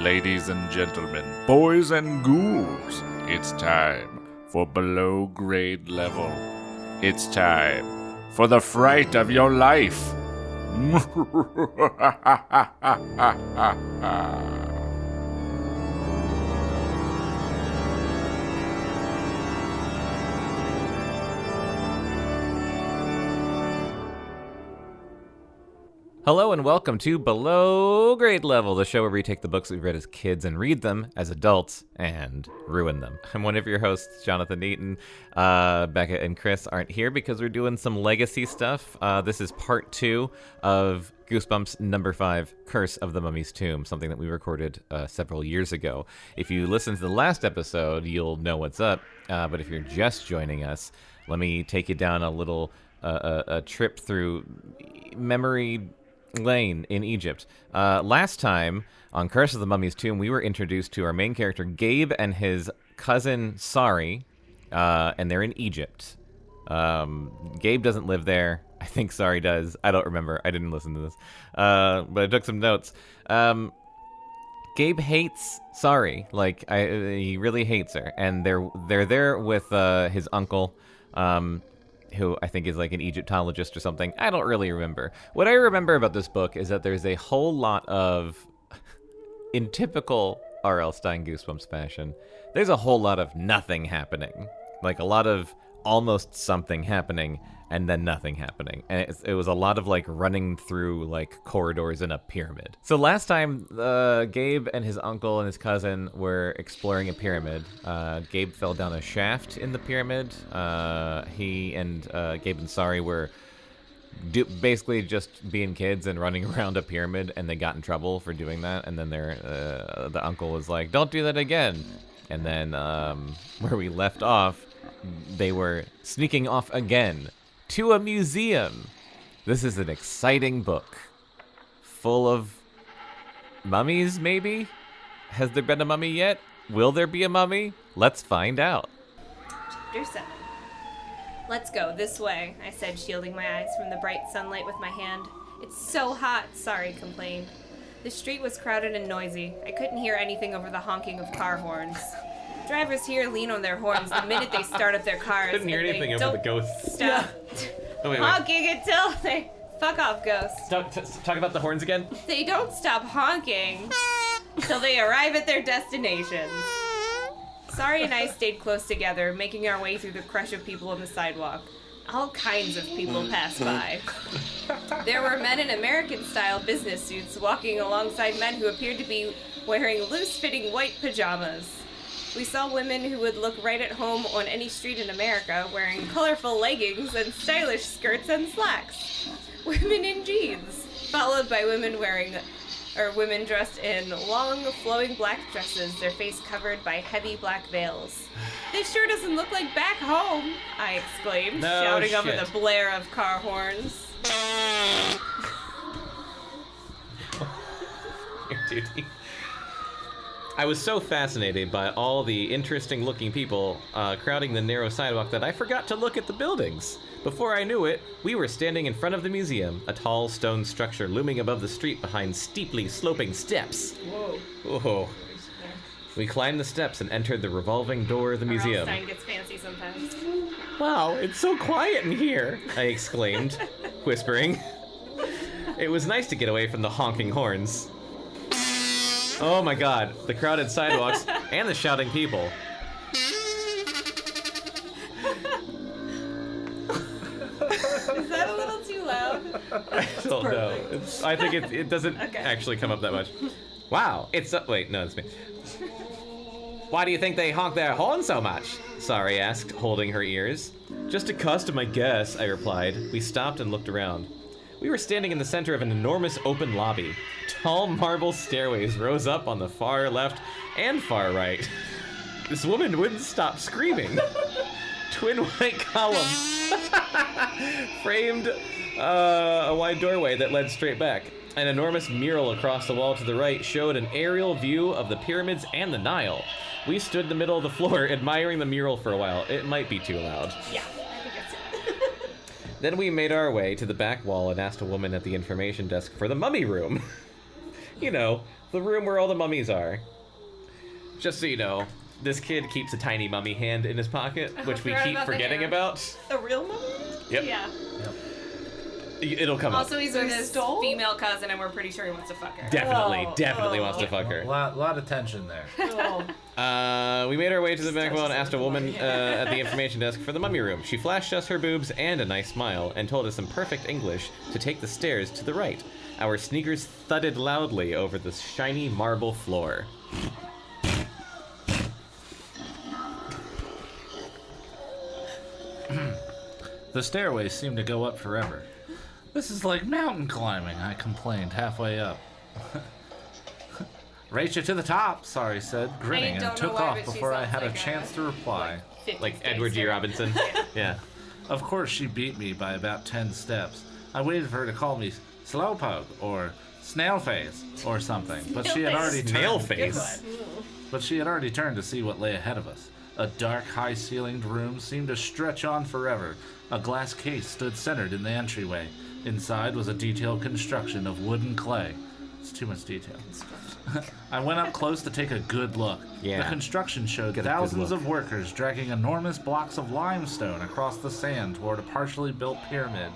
Ladies and gentlemen, boys and ghouls, it's time for below grade level. It's time for the fright of your life. Hello and welcome to Below Grade Level, the show where we take the books we read as kids and read them as adults and ruin them. I'm one of your hosts, Jonathan Eaton. Bekah and Chris aren't here because we're doing some legacy stuff. This is part 2 of Goosebumps number 5, Curse of the Mummy's Tomb, something that we recorded several years ago. If you listen to the last episode, you'll know what's up. But if you're just joining us, let me take you down a little a trip through memory lane in Egypt. Last time on Curse of the Mummy's Tomb, we were introduced to our main character Gabe and his cousin Sari, and they're in Egypt. Gabe doesn't live there. I think Sari does. I don't remember. I didn't listen to this, but I took some notes. Gabe hates Sari. He really hates her, and they're there with his uncle, who I think is like an Egyptologist or something. I don't really remember. What I remember about this book is that there's a whole lot of, in typical R.L. Stine Goosebumps fashion, there's a whole lot of nothing happening. Like a lot of almost something happening and then nothing happening. And it was a lot of like running through like corridors in a pyramid. So last time, Gabe and his uncle and his cousin were exploring a pyramid. Gabe fell down a shaft in the pyramid. He and Gabe and Sari were basically just being kids and running around a pyramid, and they got in trouble for doing that. And then the uncle was like, "Don't do that again." And then where we left off, they were sneaking off again to a museum. This is an exciting book. Full of mummies, maybe? Has there been a mummy yet? Will there be a mummy? Let's find out. Chapter 7. Let's go, this way, I said, shielding my eyes from the bright sunlight with my hand. It's so hot, Sari complained. The street was crowded and noisy. I couldn't hear anything over the honking of car horns. Drivers here lean on their horns the minute they start up their cars. Couldn't hear anything over the ghosts. Stop wait. honking until they... Fuck off, ghosts. Talk about the horns again? They don't stop honking till they arrive at their destinations. Sari and I stayed close together, making our way through the crush of people on the sidewalk. All kinds of people passed by. There were men in American-style business suits walking alongside men who appeared to be wearing loose-fitting white pajamas. We saw women who would look right at home on any street in America, wearing colorful leggings and stylish skirts and slacks. Women in jeans, followed by women dressed in long, flowing black dresses, their face covered by heavy black veils. This sure doesn't look like back home, I exclaimed, shouting over the blare of car horns. Your duty. I was so fascinated by all the interesting-looking people crowding the narrow sidewalk that I forgot to look at the buildings. Before I knew it, we were standing in front of the museum, a tall stone structure looming above the street behind steeply sloping steps. Whoa. We climbed the steps and entered the revolving door of the museum. Stine gets fancy sometimes. Wow, it's so quiet in here, I exclaimed, whispering. It was nice to get away from the honking horns. Oh my god, the crowded sidewalks and the shouting people. Is that a little too loud? I don't know. I think it doesn't actually come up that much. Wow, wait, no, it's me. Why do you think they honk their horn so much? Sari asked, holding her ears. Just a custom, I guess, I replied. We stopped and looked around. We were standing in the center of an enormous open lobby. Tall marble stairways rose up on the far left and far right. This woman wouldn't stop screaming. Twin white columns framed a wide doorway that led straight back. An enormous mural across the wall to the right showed an aerial view of the pyramids and the Nile. We stood in the middle of the floor, admiring the mural for a while. It might be too loud. Yeah, I think that's it. Then we made our way to the back wall and asked a woman at the information desk for the mummy room. You know, the room where all the mummies are. Just so you know, this kid keeps a tiny mummy hand in his pocket, which we keep forgetting about. A real mummy? Yep. Yeah. It'll come Also, up. he's with his female cousin, and we're pretty sure he wants to fuck her. Definitely wants to fuck her. A lot of tension there. We made our way to the back wall and asked a woman at the information desk for the mummy room. She flashed us her boobs and a nice smile and told us in perfect English to take the stairs to the right. Our sneakers thudded loudly over the shiny marble floor. The stairways seem to go up forever. This is like mountain climbing, I complained halfway up. Race you to the top, Sari said, grinning, and took off before I had a chance to reply. Like Edward G. Robinson. Yeah. Of course, she beat me by about 10 steps. I waited for her to call me slowpoke or snail face or something, but she had already Snail turned. face. But she had already turned to see what lay ahead of us. A dark, high-ceilinged room seemed to stretch on forever. A glass case stood centered in the entryway. Inside was a detailed construction of wood and clay. It's too much detail. I went up close to take a good look. Yeah. The construction showed Get a good thousands look. of workers dragging enormous blocks of limestone across the sand toward a partially built pyramid.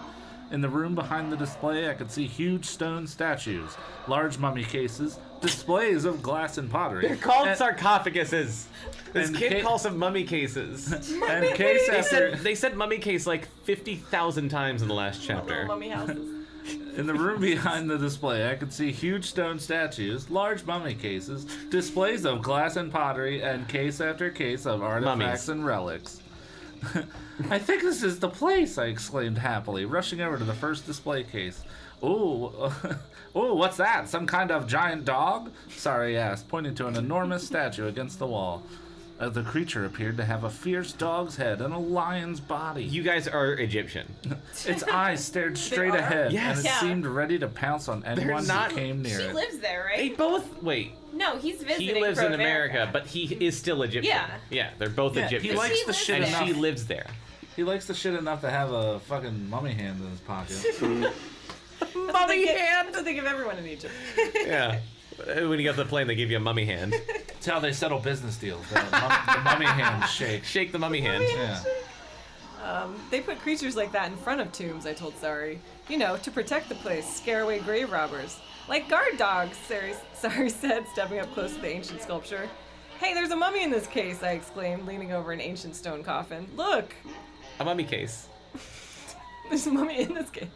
In the room behind the display, I could see huge stone statues, large mummy cases, displays of glass and pottery. They're called and, sarcophaguses. This and kid ca- calls them mummy cases. and case after They said mummy case like 50,000 times in the last chapter. Mummy houses. In the room behind the display, I could see huge stone statues, large mummy cases, displays of glass and pottery, and case after case of artifacts Mummies. and relics. I think this is the place, I exclaimed happily, rushing over to the first display case. Ooh, ooh, what's that? Some kind of giant dog? Sari asked, pointing to an enormous statue against the wall. The creature appeared to have a fierce dog's head and a lion's body. You guys are Egyptian. Its eyes stared straight ahead, Yes. and it Yeah. seemed ready to pounce on anyone not- who came near She it. lives there, right? They both wait. No, he's visiting. He lives from in America, but he is still Egyptian. Yeah. Yeah, they're both Yeah, Egyptian. he likes He the lives shit and enough. she lives there. He likes the shit enough to have a fucking mummy hand in his pocket. Mummy hand! I think of everyone in Egypt. Yeah. When you get to the plane, they give you a mummy hand. That's how they settle business deals. The mummy hand shake. Shake the mummy hand. Yeah. They put creatures like that in front of tombs, I told Sari. You know, to protect the place, scare away grave robbers. Like guard dogs, Sari said, stepping up close to the ancient sculpture. Hey, there's a mummy in this case, I exclaimed, leaning over an ancient stone coffin. Look! A mummy case. There's a mummy in this case.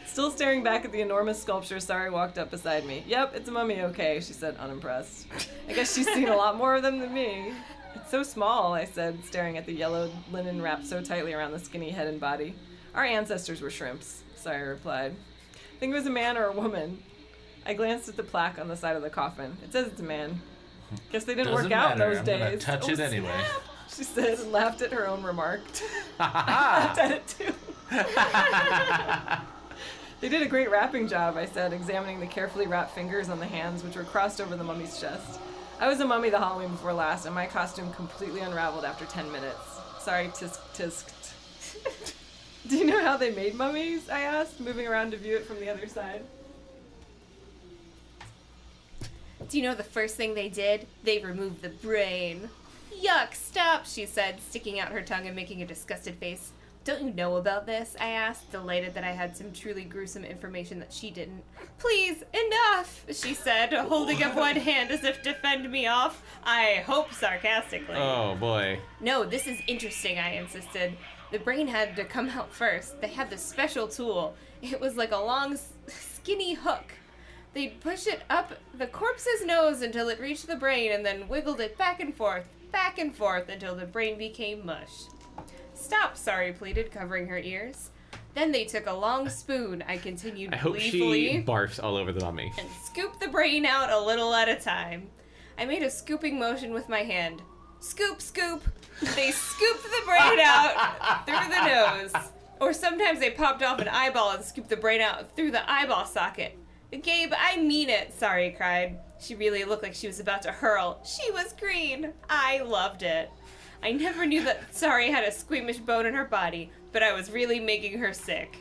Still staring back at the enormous sculpture, Sari walked up beside me. Yep, it's a mummy, okay, she said, unimpressed. I guess she's seen a lot more of them than me. It's so small, I said, staring at the yellow linen wrapped so tightly around the skinny head and body. Our ancestors were shrimps, Sari replied. Think it was a man or a woman. I glanced at the plaque on the side of the coffin. It says it's a man. Guess they didn't Doesn't work out in matter. those I'm days. gonna touch it snap, anyway. she said, and laughed at her own remark. I laughed at it too. They did a great wrapping job, I said, examining the carefully wrapped fingers on the hands which were crossed over the mummy's chest. I was a mummy the Halloween before last, and my costume completely unraveled after 10 minutes. Sorry, tisked. Do you know how they made mummies? I asked, moving around to view it from the other side. Do you know the first thing they did? They removed the brain. Yuck, stop, she said, sticking out her tongue and making a disgusted face. Don't you know about this? I asked, delighted that I had some truly gruesome information that she didn't. Please, enough, she said, holding up one hand as if to fend me off. I hope sarcastically. Oh, boy. No, this is interesting, I insisted. The brain had to come out first. They had this special tool. It was like a long, skinny hook. They'd push it up the corpse's nose until it reached the brain and then wiggled it back and forth until the brain became mush. Stop, Sari pleaded, covering her ears. Then they took a long spoon, I continued I hope gleefully, she barfs all over the mummy. and scooped the brain out a little at a time. I made a scooping motion with my hand. Scoop, scoop. They scooped the brain out through the nose. Or sometimes they popped off an eyeball and scooped the brain out through the eyeball socket. Gabe, I mean it, Sari cried. She really looked like she was about to hurl. She was green. I loved it. I never knew that Sari had a squeamish bone in her body, but I was really making her sick.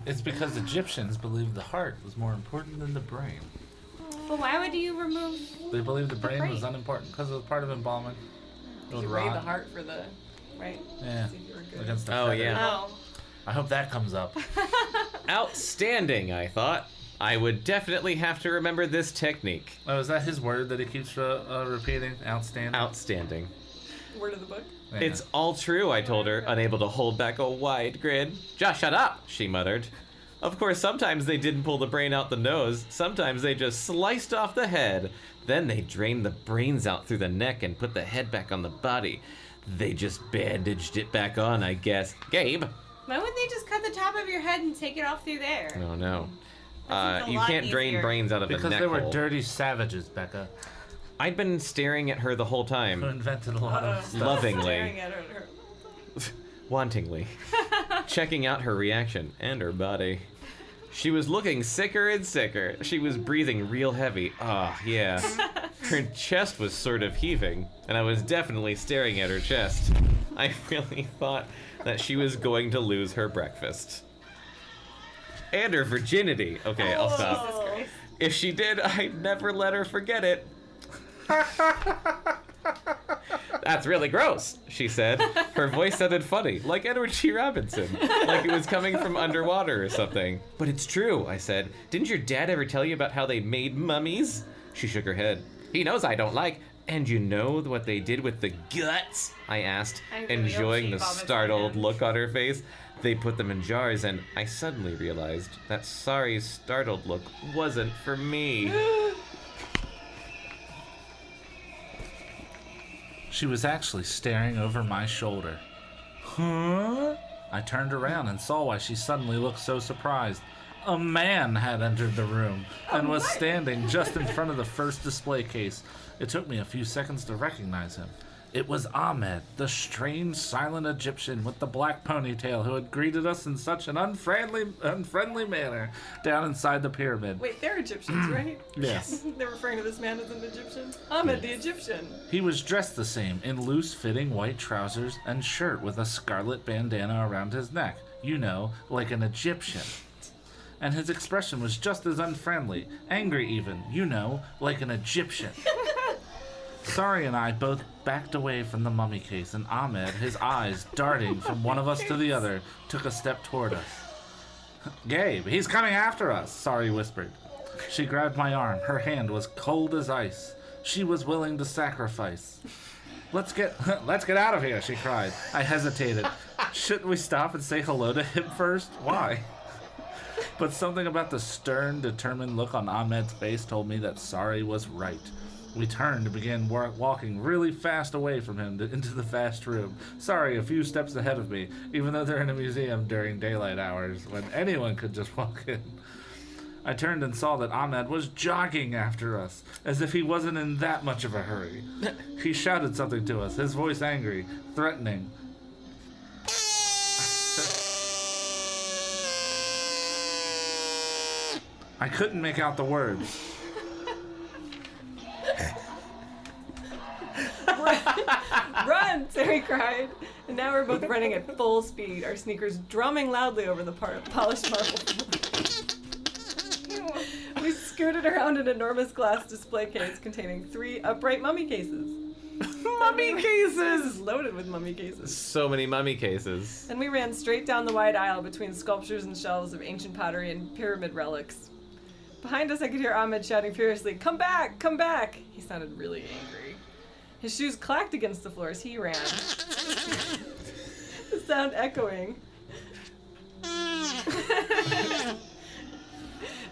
It's because Egyptians believed the heart was more important than the brain. But why would you remove? They believed the brain was brain. unimportant because it was part of embalming. It would You raid the rot. heart for the, right? Yeah. See if you were good. Against the Oh, feather. yeah. Oh. I hope that comes up. Outstanding, I thought. I would definitely have to remember this technique. Oh, is that his word that he keeps repeating? Outstanding? Outstanding. Word of the book. Yeah. It's all true, I told her, unable to hold back a wide grin. Just shut up, she muttered. Of course, sometimes they didn't pull the brain out the nose. Sometimes they just sliced off the head. Then they drained the brains out through the neck and put the head back on the body. They just bandaged it back on, I guess. Gabe? Why wouldn't they just cut the top of your head and take it off through there? Oh, no. That seems a You lot can't drain easier. brains out of a because neck they were hole. dirty savages, Bekah, I'd been staring at her the whole who time, invented a lot of stuff. lovingly, Staring at her. wantingly, checking out her reaction and her body. She was looking sicker and sicker. She was breathing real heavy. Ah, yeah. Her chest was sort of heaving, and I was definitely staring at her chest. I really thought that she was going to lose her breakfast. And her virginity. Okay, I'll stop. Jesus Christ. If she did, I'd never let her forget it. That's really gross, she said. Her voice sounded funny, like Edward G. Robinson, like it was coming from underwater or something. But it's true, I said. Didn't your dad ever tell you about how they made mummies? She shook her head. He knows I don't like. And you know what they did with the guts? I asked, I really enjoying hope the she vomits startled again. look on her face. They put them in jars, and I suddenly realized that Sari's startled look wasn't for me. She was actually staring over my shoulder. Huh? I turned around and saw why she suddenly looked so surprised. A man had entered the room and was standing just in front of the first display case. It took me a few seconds to recognize him. It was Ahmed, the strange, silent Egyptian with the black ponytail who had greeted us in such an unfriendly manner down inside the pyramid. Wait, they're Egyptians, right? Yes. They're referring to this man as an Egyptian? Ahmed the Egyptian. He was dressed the same, in loose-fitting white trousers and shirt with a scarlet bandana around his neck. You know, like an Egyptian. And his expression was just as unfriendly, angry even, you know, like an Egyptian. Sari and I both backed away from the mummy case, and Ahmed, his eyes darting from one of us to the other, took a step toward us. Gabe, he's coming after us, Sari whispered. She grabbed my arm. Her hand was cold as ice. She was willing to sacrifice. Let's get out of here, she cried. I hesitated. Shouldn't we stop and say hello to him first? Why? But something about the stern, determined look on Ahmed's face told me that Sari was right. We turned and began walking really fast away from him into the vast room. Sari a few steps ahead of me, even though they're in a museum during daylight hours when anyone could just walk in. I turned and saw that Ahmed was jogging after us, as if he wasn't in that much of a hurry. He shouted something to us, his voice angry, threatening. I couldn't make out the words. Run! Sari cried. And now we're both running at full speed, our sneakers drumming loudly over the polished marble floor. We scooted around an enormous glass display case containing 3 upright mummy cases. Mummy This cases! is loaded with mummy cases. So many mummy cases. And we ran straight down the wide aisle between sculptures and shelves of ancient pottery and pyramid relics. Behind us, I could hear Ahmed shouting furiously, "Come back! Come back!" He sounded really angry. His shoes clacked against the floor as he ran, the sound echoing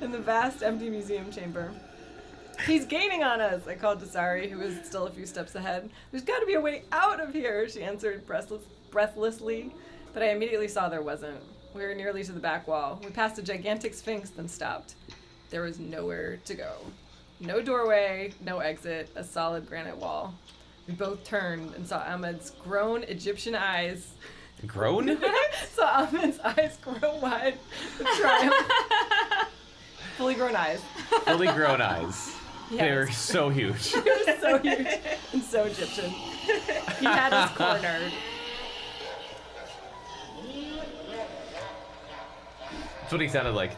in the vast, empty museum chamber. "He's gaining on us," I called to Sari, who was still a few steps ahead. "There's got to be a way out of here," she answered breathlessly, but I immediately saw there wasn't. We were nearly to the back wall. We passed a gigantic sphinx, then stopped. There was nowhere to go. No doorway, no exit, a solid granite wall. We both turned and saw Ahmed's grown Egyptian eyes. Grown? Saw Ahmed's eyes grow wide with triumph. Fully grown eyes. Fully grown eyes. Yes. They're so huge. He was so huge and so Egyptian. He had us cornered. That's what he sounded like.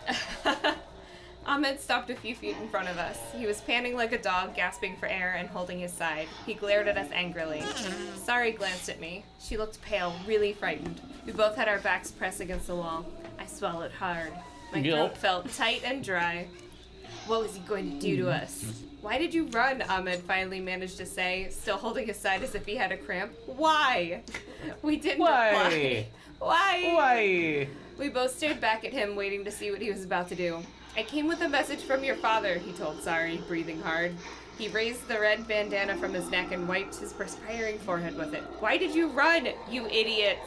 Ahmed stopped a few feet in front of us. He was panting like a dog, gasping for air and holding his side. He glared at us angrily. Sari glanced at me. She looked pale, really frightened. We both had our backs pressed against the wall. I swallowed hard. My throat felt tight and dry. What was he going to do to us? Why did you run? Ahmed finally managed to say, still holding his side as if he had a cramp. Why? We didn't reply. Why? We both stared back at him, waiting to see what he was about to do. I came with a message from your father, he told Sari, breathing hard. He raised the red bandana from his neck and wiped his perspiring forehead with it. Why did you run, you idiot?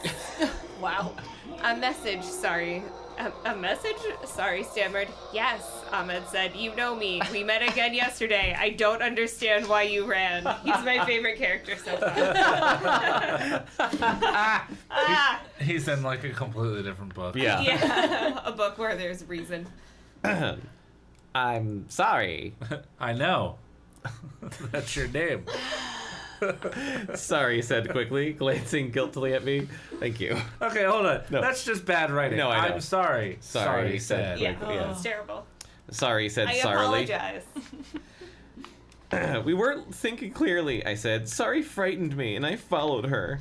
Wow. A message, Sari. A message? Sari stammered. Yes, Ahmed said. You know me. We met again yesterday. I don't understand why you ran. He's my favorite character so far. He's in like a completely different book. Yeah. Yeah, a book where there's reason. I'm sorry. I know. That's your name. Sari said quickly, glancing guiltily at me. Thank you. Okay, hold on. No. That's just bad writing. No, I know. I'm sorry. Sari said Yeah, quickly. Yeah. it's terrible. Sari said I sorrily. apologize. We weren't thinking clearly, I said. Sari frightened me, and I followed her.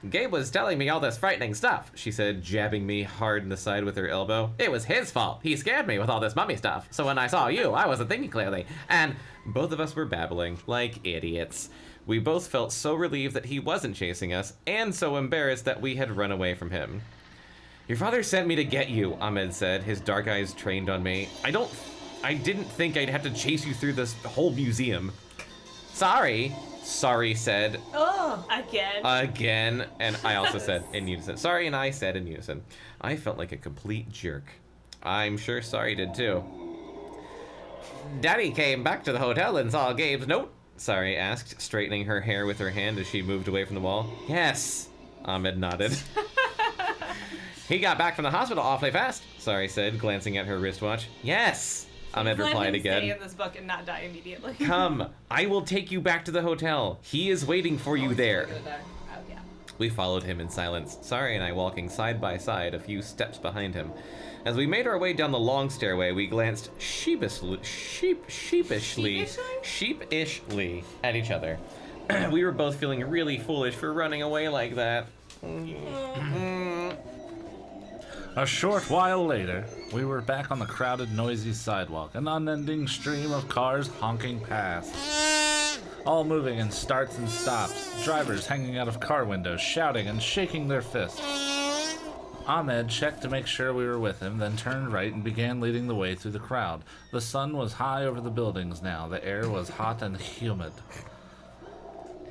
Gabe was telling me all this frightening stuff, she said, jabbing me hard in the side with her elbow. It was his fault. He scared me with all this mummy stuff. So when I saw you, I wasn't thinking clearly. And both of us were babbling like idiots. We both felt so relieved that he wasn't chasing us, and so embarrassed that we had run away from him. Your father sent me to get you, Ahmed said, his dark eyes trained on me. I didn't think I'd have to chase you through this whole museum. Sorry, Sari said. Oh, Again. And I also said in unison. Sorry, and I said in unison. I felt like a complete jerk. I'm sure Sari did too. Daddy came back to the hotel and saw Gabe's note, Sari asked, straightening her hair with her hand as she moved away from the wall. Yes, Ahmed nodded. He got back from the hospital awfully fast, Sari said, glancing at her wristwatch. Yes, Ahmed replied Let him again. stay in this book and not die immediately. Come, I will take you back to the hotel. He is waiting for you there. Oh, yeah. We followed him in silence, Sari and I walking side by side a few steps behind him. As we made our way down the long stairway, we glanced sheepishly at each other. We were both feeling really foolish for running away like that. A short while later, we were back on the crowded, noisy sidewalk, an unending stream of cars honking past. All moving in starts and stops, drivers hanging out of car windows, shouting and shaking their fists. Ahmed checked to make sure we were with him, then turned right and began leading the way through the crowd. The sun was high over the buildings now. The air was hot and humid.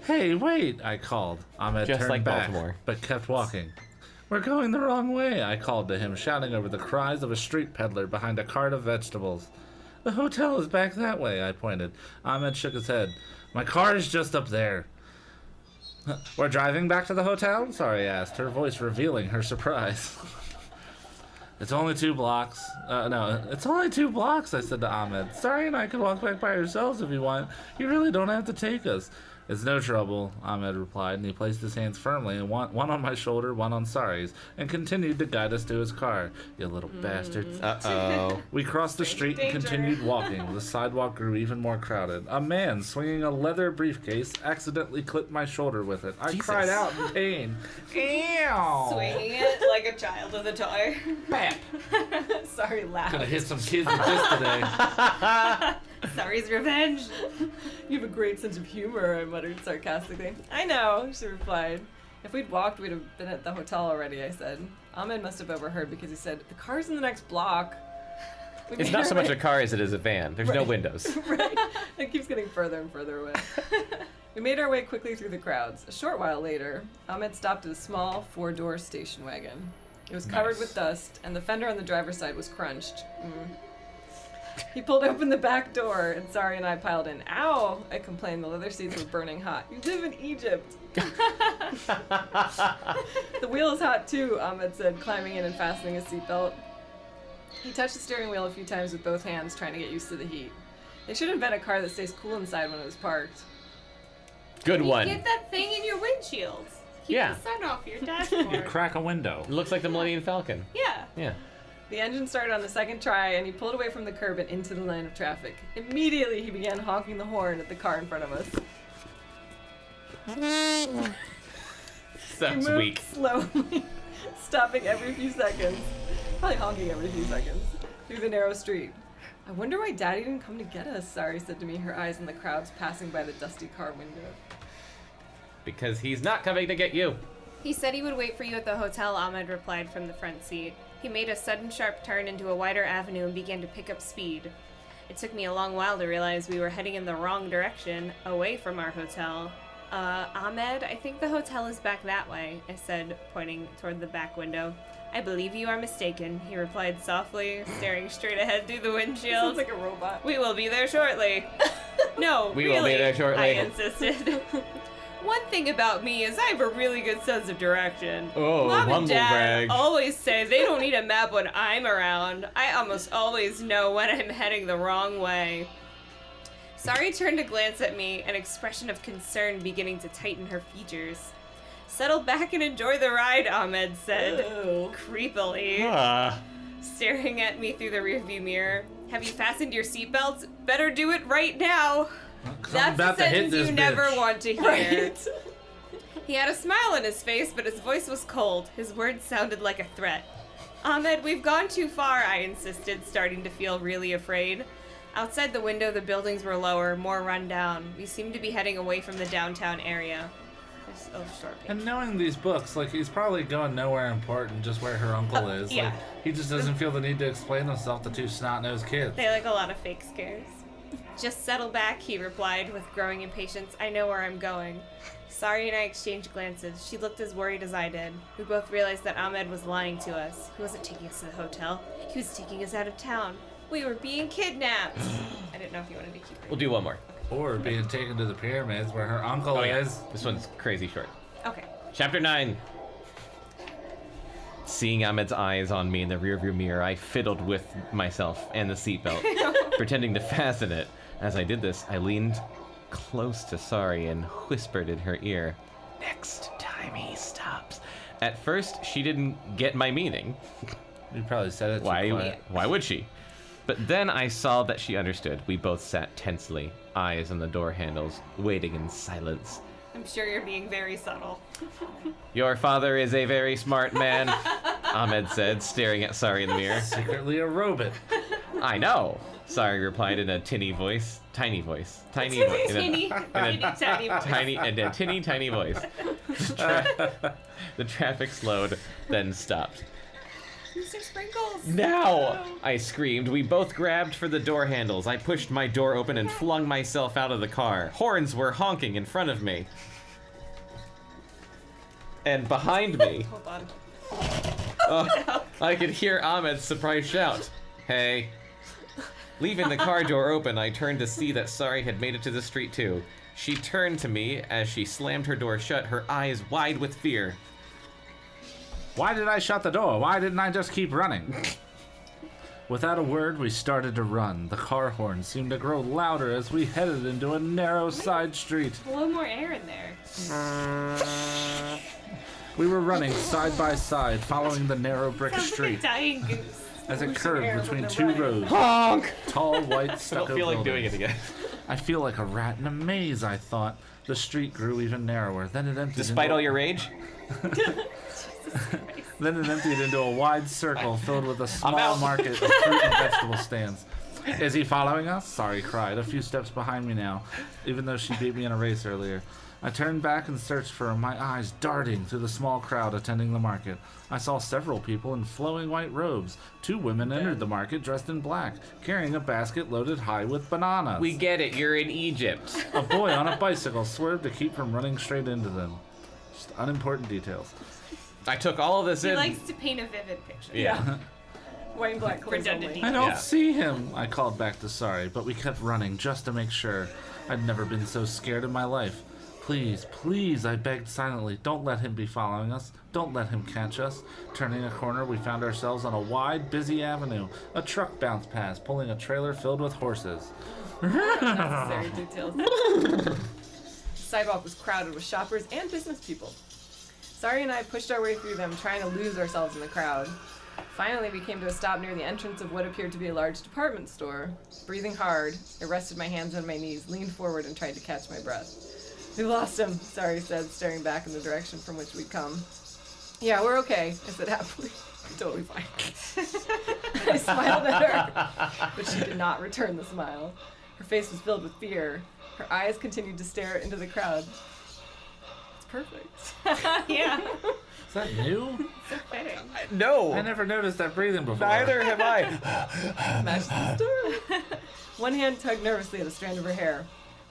Hey, wait, I called. Ahmed Just turned like back, Baltimore. but kept walking. We're going the wrong way, I called to him, shouting over the cries of a street peddler behind a cart of vegetables. The hotel is back that way, I pointed. Ahmed shook his head. My car is just up there. We're driving back to the hotel? Sari asked, her voice revealing her surprise. It's only 2 blocks. It's only 2 blocks, I said to Ahmed. Sari and I can walk back by ourselves if you want. You really don't have to take us. It's no trouble, Ahmed replied, and he placed his hands firmly, one on my shoulder, one on Sari's, and continued to guide us to his car. You little bastards. Uh-oh. We crossed the street and continued walking. The sidewalk grew even more crowded. A man swinging a leather briefcase accidentally clipped my shoulder with it. I Jesus. cried out in pain. Ew! Swinging it like a child with a toy. Bam! Sari laughed. Gonna hit some kids with this today. Sari's revenge. You have a great sense of humor, I muttered sarcastically. I know, she replied. If we'd walked, we'd have been at the hotel already, I said. Ahmed must have overheard because he said, the car's in the next block. It's not so much a car as it is a van. There's no windows. Right. It keeps getting further and further away. We made our way quickly through the crowds. A short while later, Ahmed stopped at a small 4-door station wagon. It was covered with dust, and the fender on the driver's side was crunched. He pulled open the back door, and Sari and I piled in. Ow! I complained. The leather seats were burning hot. You live in Egypt. The wheel is hot too, Ahmed said, climbing in and fastening his seatbelt. He touched the steering wheel a few times with both hands, trying to get used to the heat. They should invent a car that stays cool inside when it was parked. Good one. Get that thing in your windshield. Keep Yeah. the sun off your You dashboard. crack a window. It looks like the Millennium Falcon. Yeah. Yeah. The engine started on the second try, and he pulled away from the curb and into the line of traffic. Immediately, he began honking the horn at the car in front of us. Sounds He moved weak. slowly, stopping every few seconds. Probably honking every few seconds. Through the narrow street. I wonder why Daddy didn't come to get us, Sari said to me, her eyes on the crowds passing by the dusty car window. Because he's not coming to get you. He said he would wait for you at the hotel, Ahmed replied from the front seat. He made a sudden sharp turn into a wider avenue and began to pick up speed. It took me a long while to realize we were heading in the wrong direction, away from our hotel. Ahmed, I think the hotel is back that way, I said, pointing toward the back window. I believe you are mistaken, he replied softly, staring straight ahead through the windshield. Sounds like a robot. We will be there shortly. No, We really, will be there shortly. I insisted. One thing about me is I have a really good sense of direction. Oh, Mom and humble Dad brag. always say they don't need a map when I'm around. I almost always know when I'm heading the wrong way. Sari turned to glance at me, an expression of concern beginning to tighten her features. Settle back and enjoy the ride, Ahmed said, Ew. creepily, staring at me through the rearview mirror. Have you fastened your seatbelts? Better do it right now. 'Cause I'm That's about a to hit sentence this you never bitch. want to hear. Right? He had a smile on his face, but his voice was cold. His words sounded like a threat. Ahmed, we've gone too far, I insisted, starting to feel really afraid. Outside the window, the buildings were lower, more run down. We seemed to be heading away from the downtown area. There's a short page. And knowing these books, like, he's probably going nowhere important, just where her uncle is. yeah. Like, he just doesn't feel the need to explain himself to two snot-nosed kids. They like a lot of fake scares. Just settle back, he replied with growing impatience. I know where I'm going. Sari and I exchanged glances. She looked as worried as I did. We both realized that Ahmed was lying to us. He wasn't taking us to the hotel. He was taking us out of town. We were being kidnapped. I didn't know if you wanted to keep reading. We'll do one more. Or being taken to the pyramids where her uncle Oh, yeah. is. This one's crazy short. Okay. Chapter 9. Seeing Ahmed's eyes on me in the rearview mirror, I fiddled with myself and the seatbelt, pretending to fasten it. As I did this, I leaned close to Sari and whispered in her ear, "Next time he stops." At first, she didn't get my meaning. You probably said it too quiet. Why would she? But then I saw that she understood. We both sat tensely, eyes on the door handles, waiting in silence. I'm sure you're being very subtle. Your father is a very smart man, Ahmed said, staring at Sari in the mirror. Secretly a robot. I know, Sari replied in a tiny voice. Tiny voice. Tiny Teeny, voice. teeny, tiny voice. Tiny and a tiny voice. The traffic slowed, then stopped. Mr. Sprinkles. Now! I screamed. We both grabbed for the door handles. I pushed my door open and flung myself out of the car. Horns were honking in front of me. And behind me, Hold on. I could hear Ahmed's surprised shout. Hey. Leaving the car door open, I turned to see that Sari had made it to the street too. She turned to me as she slammed her door shut, her eyes wide with fear. Why did I shut the door? Why didn't I just keep running? Without a word, we started to run. The car horn seemed to grow louder as we headed into a narrow side street. Blow more air in there. We were running side by side, following the narrow brick Sounds like a street dying goose. as it curved between two roads. Honk! Tall, white I stucco don't feel like doing it buildings. again. I feel like a rat in a maze, I thought. The street grew even narrower. Then it emptied Despite into all your rage? a wide circle filled with a small out. market of fruit and vegetable stands. Is he following us? Sari cried, a few steps behind me now, even though she beat me in a race earlier. I turned back and searched for him, my eyes darting through the small crowd attending the market. I saw several people in flowing white robes. 2 women entered the market dressed in black, carrying a basket loaded high with bananas. We get it, you're in Egypt. A boy on a bicycle swerved to keep from running straight into them. Just unimportant details. I took all of this He in. likes to paint a vivid picture. Yeah. White and black clothes Redundant only. detail. I don't Yeah. see him, I called back to Sari, but we kept running just to make sure. I'd never been so scared in my life. Please, please, I begged silently, don't let him be following us. Don't let him catch us. Turning a corner, we found ourselves on a wide, busy avenue. A truck bounced past, pulling a trailer filled with horses. Unnecessary details. The sidewalk was crowded with shoppers and business people. Sari and I pushed our way through them, trying to lose ourselves in the crowd. Finally, we came to a stop near the entrance of what appeared to be a large department store. Breathing hard, I rested my hands on my knees, leaned forward, and tried to catch my breath. We lost him, Sari said, staring back in the direction from which we'd come. Yeah, we're okay, I said happily. Totally fine. I smiled at her, but she did not return the smile. Her face was filled with fear. Her eyes continued to stare into the crowd. It's perfect. Yeah. Is that new? So fitting. No. I never noticed that breathing before. Neither have I. Smash the door. One hand tugged nervously at a strand of her hair.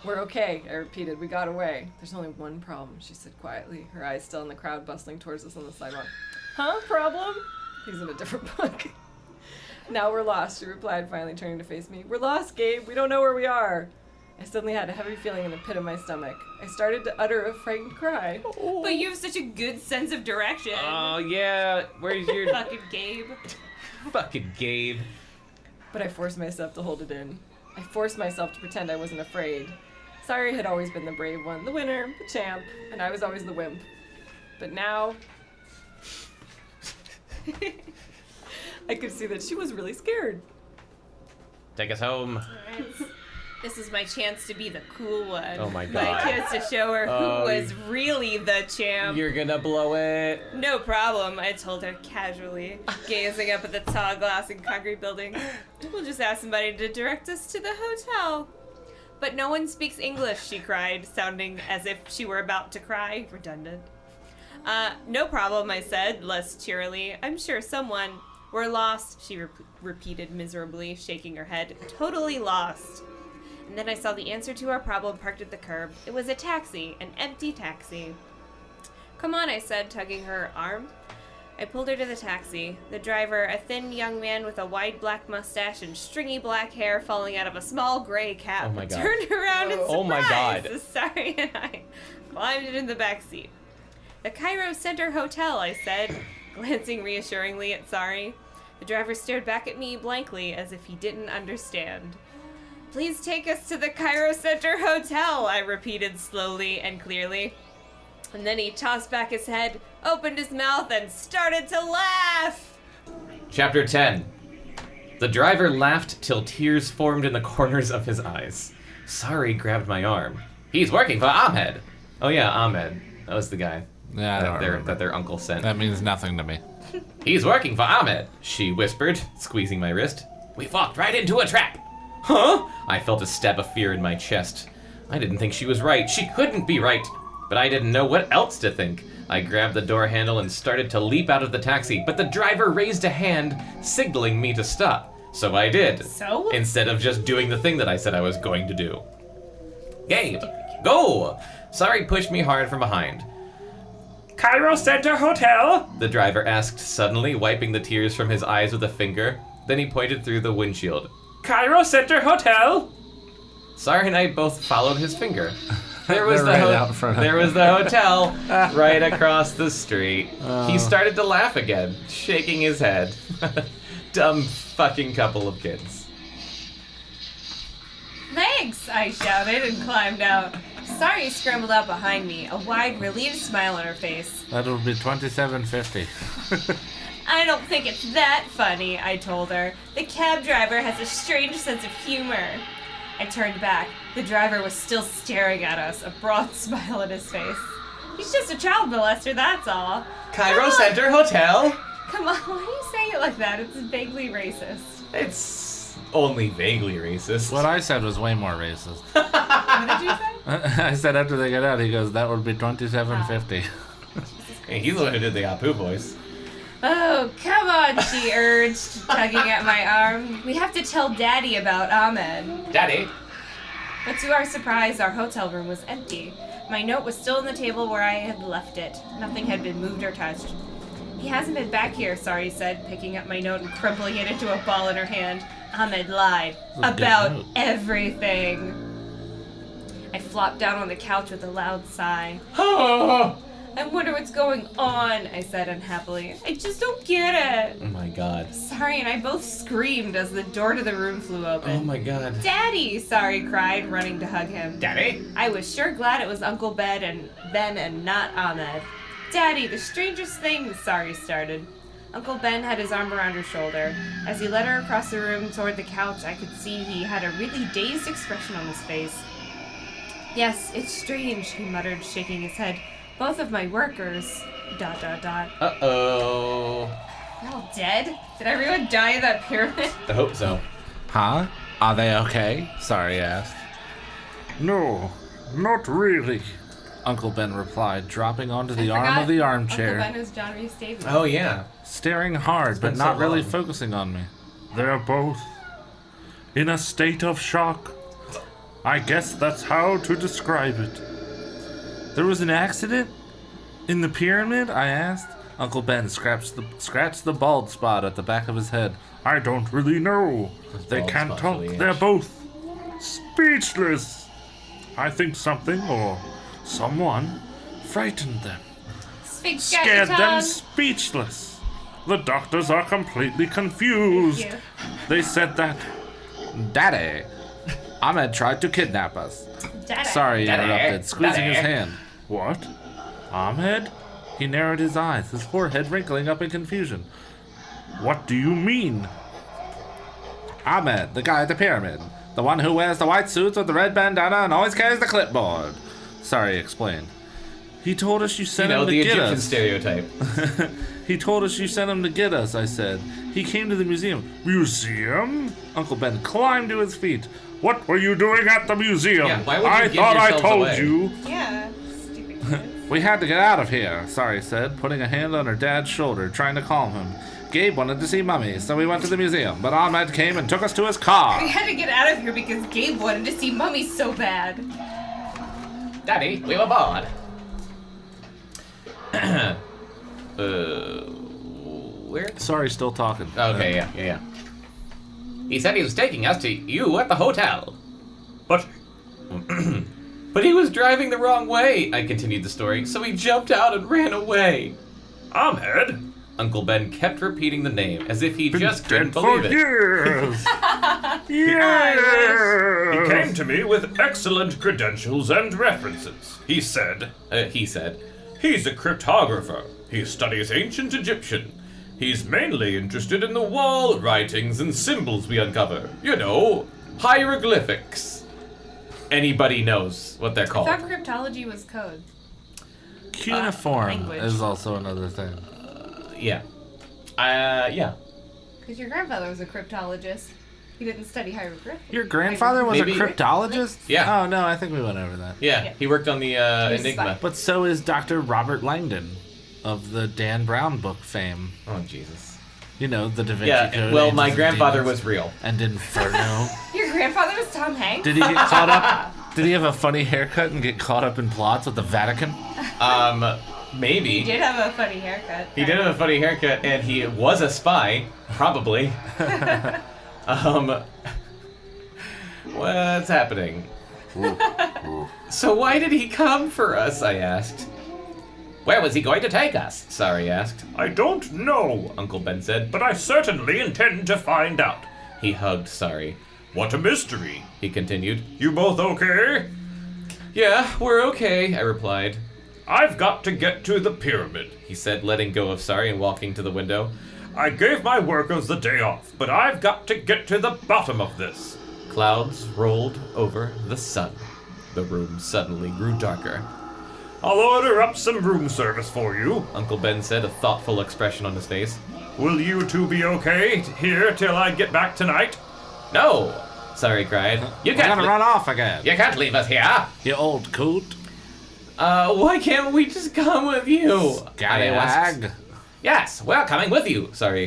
We're okay, I repeated. We got away. There's only one problem, she said quietly, her eyes still on the crowd bustling towards us on the sidewalk. Huh? Problem? He's in a different book. Now we're lost, she replied, finally turning to face me. We're lost, Gabe. We don't know where we are. I suddenly had a heavy feeling in the pit of my stomach. I started to utter a frightened cry. But you have such a good sense of direction. Oh, yeah. Where's your... Fucking Gabe. Fucking Gabe. But I forced myself to hold it in. I forced myself to pretend I wasn't afraid. Sari had always been the brave one, the winner, the champ, and I was always the wimp. But now... I could see that she was really scared. Take us home. This is my chance to be the cool one. Oh my My God. chance to show her who Oh, was really the champ. You're gonna blow it. No problem, I told her casually, gazing up at the tall glass and concrete building. We'll just ask somebody to direct us to the hotel. But no one speaks English, she cried, sounding as if she were about to cry. Redundant. No problem, I said, less cheerily. I'm sure someone... We're lost, she repeated miserably, shaking her head. Totally lost. And then I saw the answer to our problem parked at the curb. It was a taxi, an empty taxi. Come on, I said, tugging her arm. I pulled her to the taxi. The driver, a thin young man with a wide black mustache and stringy black hair falling out of a small gray cap, Oh my God. turned around in surprise. Oh my God. Sari and I climbed in the back seat. The Cairo Center Hotel, I said, glancing reassuringly at Sari. The driver stared back at me blankly as if he didn't understand. Please take us to the Cairo Center Hotel, I repeated slowly and clearly. And then he tossed back his head, opened his mouth, and started to laugh. Chapter 10. The driver laughed till tears formed in the corners of his eyes. Sari grabbed my arm. He's working for Ahmed. Oh yeah, Ahmed. That was the guy Yeah, I don't remember. that their uncle sent. That means nothing to me. He's working for Ahmed, she whispered, squeezing my wrist. We walked right into a trap. Huh? I felt a stab of fear in my chest. I didn't think she was right. She couldn't be right. But I didn't know what else to think. I grabbed the door handle and started to leap out of the taxi, but the driver raised a hand, signaling me to stop. So I did. So? Instead of just doing the thing that I said I was going to do. Gabe, go! Sari pushed me hard from behind. Cairo Center Hotel? The driver asked suddenly, wiping the tears from his eyes with a finger. Then he pointed through the windshield. Cairo Center Hotel? Sari and I both followed his finger. There was They're right out in front of there us. was the hotel right across the street. He started to laugh again, shaking his head. Dumb fucking couple of kids. Thanks, I shouted and climbed out. Sari scrambled out behind me, a wide, relieved smile on her face. That would be $27.50. I don't think it's that funny, I told her. The cab driver has a strange sense of humor. I turned back. The driver was still staring at us, a broad smile on his face. He's just a child molester, that's all. Cairo Center Hotel? Come on, why do you say it like that? It's vaguely racist. It's only vaguely racist. What I said was way more racist. What did you say? I said after they get out, he goes, that would be $27.50. Hey, he's the one who did the Apu voice. Oh, come on, she urged, tugging at my arm. We have to tell Daddy about Ahmed. Daddy? But to our surprise, our hotel room was empty. My note was still on the table where I had left it. Nothing had been moved or touched. He hasn't been back here, Sari said, picking up my note and crumpling it into a ball in her hand. Ahmed lied. That's a good About note. everything. I flopped down on the couch with a loud sigh. I wonder what's going on, I said unhappily. I just don't get it. Oh my god. Sari and I both screamed as the door to the room flew open. Oh my god. Daddy, Sari cried, running to hug him. Daddy? I was sure glad it was Uncle Ben and not Ahmed. Daddy, the strangest thing, Sari started. Uncle Ben had his arm around her shoulder. As he led her across the room toward the couch, I could see he had a really dazed expression on his face. Yes, it's strange, he muttered, shaking his head. Both of my workers... ... Uh-oh. They're all dead? Did everyone die in that pyramid? I hope so. Huh? Are they okay? Sari asked. No, not really. Uncle Ben replied, dropping onto the I arm forgot of the armchair, Uncle Ben was John Reese Davies. Oh, yeah. staring hard but been not so really long. focusing on me. They're both in a state of shock. I guess that's how to describe it. There was an accident in the pyramid? I asked. Uncle Ben scratched the bald spot at the back of his head. I don't really know. They bald can't spot's talk. really They're itch. both speechless. I think something or someone frightened them. Sphinx Scared them tongue. speechless. The doctors are completely confused. Thank you. They said that Daddy, Ahmed tried to kidnap us. Daddy. Sorry, he Daddy, interrupted, squeezing his Daddy. hand. what? Ahmed? He narrowed his eyes, his forehead wrinkling up in confusion. What do you mean? Ahmed, the guy at the pyramid. The one who wears the white suits with the red bandana and always carries the clipboard. Sorry, explained. He told us you You sent know, him to the get Egyptian us. stereotype. He told us you sent him to get us, I said. He came to the museum. Museum? Uncle Ben climbed to his feet. What were you doing at the museum? Yeah, why would you I give thought I yourselves told away? you. Yeah. Stupid kids. We had to get out of here, Sari said, putting a hand on her dad's shoulder, trying to calm him. Gabe wanted to see Mummy, so we went to the museum, but Ahmed came and took us to his We car. had to get out of here because Gabe wanted to see Mummy so bad. Daddy, we were bored. Where? Sari's still talking. Okay, yeah. He said he was taking us to you at the hotel. But But he was driving the wrong way, I continued the story, so he jumped out and ran away. Ahmed Uncle Ben kept repeating the name as if he just couldn't dead for believe it. years. He Years. Came to me with excellent credentials and references. He said, he's a cryptographer. He studies ancient Egyptian. He's mainly interested in the wall writings and symbols we uncover. You know, hieroglyphics. Anybody knows what they're I called. thought cryptology was code. Cuneiform language. is also another thing. Yeah. Because your grandfather was a cryptologist. He didn't study hieroglyphics. Your grandfather was Maybe- a cryptologist? Yeah. Oh, no, I think we went over that. Yeah, he worked on the was a Enigma. spy. But so is Dr. Robert Langdon of the Dan Brown book fame. Oh, Jesus. You know, the Da Vinci Yeah, Code. well, Angels my and grandfather Demons, was real. And Inferno. Your grandfather was Tom Hanks? Did he get caught up? Did he have a funny haircut and get caught up in plots with the Vatican? Maybe. He did have a funny haircut. He did have a funny haircut, and he was a spy, probably. What's happening? So why did he come for us, I asked. Where was he going to take us? Sari asked. I don't know, Uncle Ben said. but I certainly intend to find out. He hugged Sari. What a mystery. He continued. You both okay? Yeah, we're okay, I replied. I've got to get to the pyramid. He said, letting go of Sari and walking to the window. I gave my workers the day off, but I've got to get to the bottom of this. Clouds rolled over the sun. The room suddenly grew darker. I'll order up some room service for you. Uncle Ben said, a thoughtful expression on his face. Will you two be okay here till I get back tonight? No! Sari cried. You We're can't gonna run off again. You can't leave us here! You old coot. Why can't we just come with you? I asked. Scallywag. Yes, we're coming with you, Sari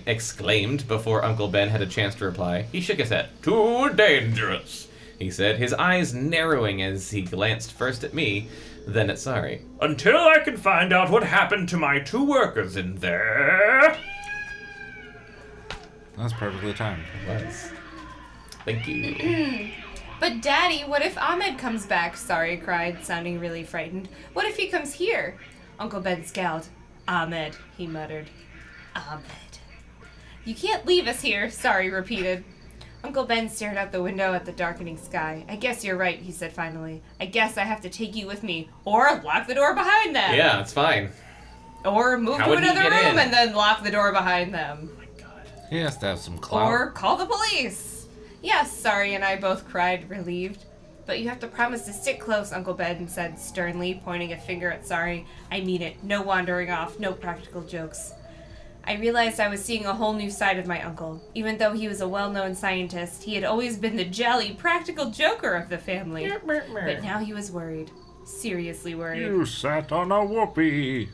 exclaimed before Uncle Ben had a chance to reply. He shook his head. Too dangerous. He said, his eyes narrowing as he glanced first at me, then at Sari. Until I can find out what happened to my two workers in there. That's perfectly timed. Was. Thank you. But Daddy, what if Ahmed comes back? Sari cried, sounding really frightened. What if he comes here? Uncle Ben scowled. Ahmed, he muttered. Ahmed. You can't leave us here, Sari repeated. Uncle Ben stared out the window at the darkening sky. I guess you're right, he said finally. I guess I have to take you with me, or lock the door behind them. Yeah, it's fine. Or move How to would he another get room in? and then lock the door behind them. He has to have some clout. Or call the police. Yes, Sari and I both cried, relieved. But you have to promise to stick close, Uncle Ben said sternly, pointing a finger at Sari. I mean it. No wandering off, no practical jokes. I realized I was seeing a whole new side of my uncle. Even though he was a well-known scientist, he had always been the jolly, practical joker of the family. But now he was worried. Seriously worried. You sat on a whoopee.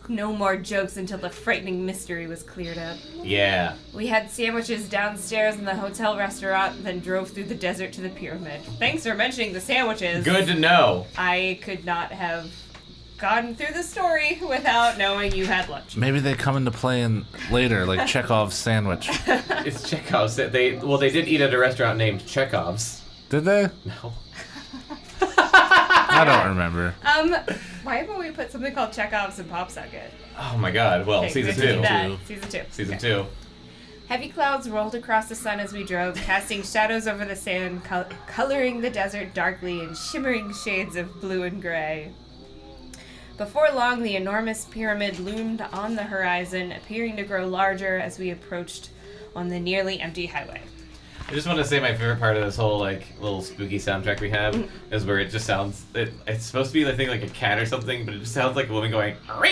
No more jokes until the frightening mystery was cleared up. Yeah. We had sandwiches downstairs in the hotel restaurant, then drove through the desert to the pyramid. Thanks for mentioning the sandwiches. Good to know. I could not have gotten through the story without knowing you had lunch. Maybe they come into play in later, like Chekhov's sandwich. It's Chekhov's. They did eat at a restaurant named Chekhov's. Did they? No. I don't remember. Why haven't we put something called Chekhov's in Popsocket? Oh my god. Well, Okay, season we have to do 2. that. Season 2. Season Okay. 2. Heavy clouds rolled across the sun as we drove, casting shadows over the sand, coloring the desert darkly in shimmering shades of blue and gray. Before long, the enormous pyramid loomed on the horizon, appearing to grow larger as we approached on the nearly empty highway. I just want to say my favorite part of this whole like little spooky soundtrack we have is where it just sounds. It's supposed to be I think like a cat or something, but it just sounds like a woman going. My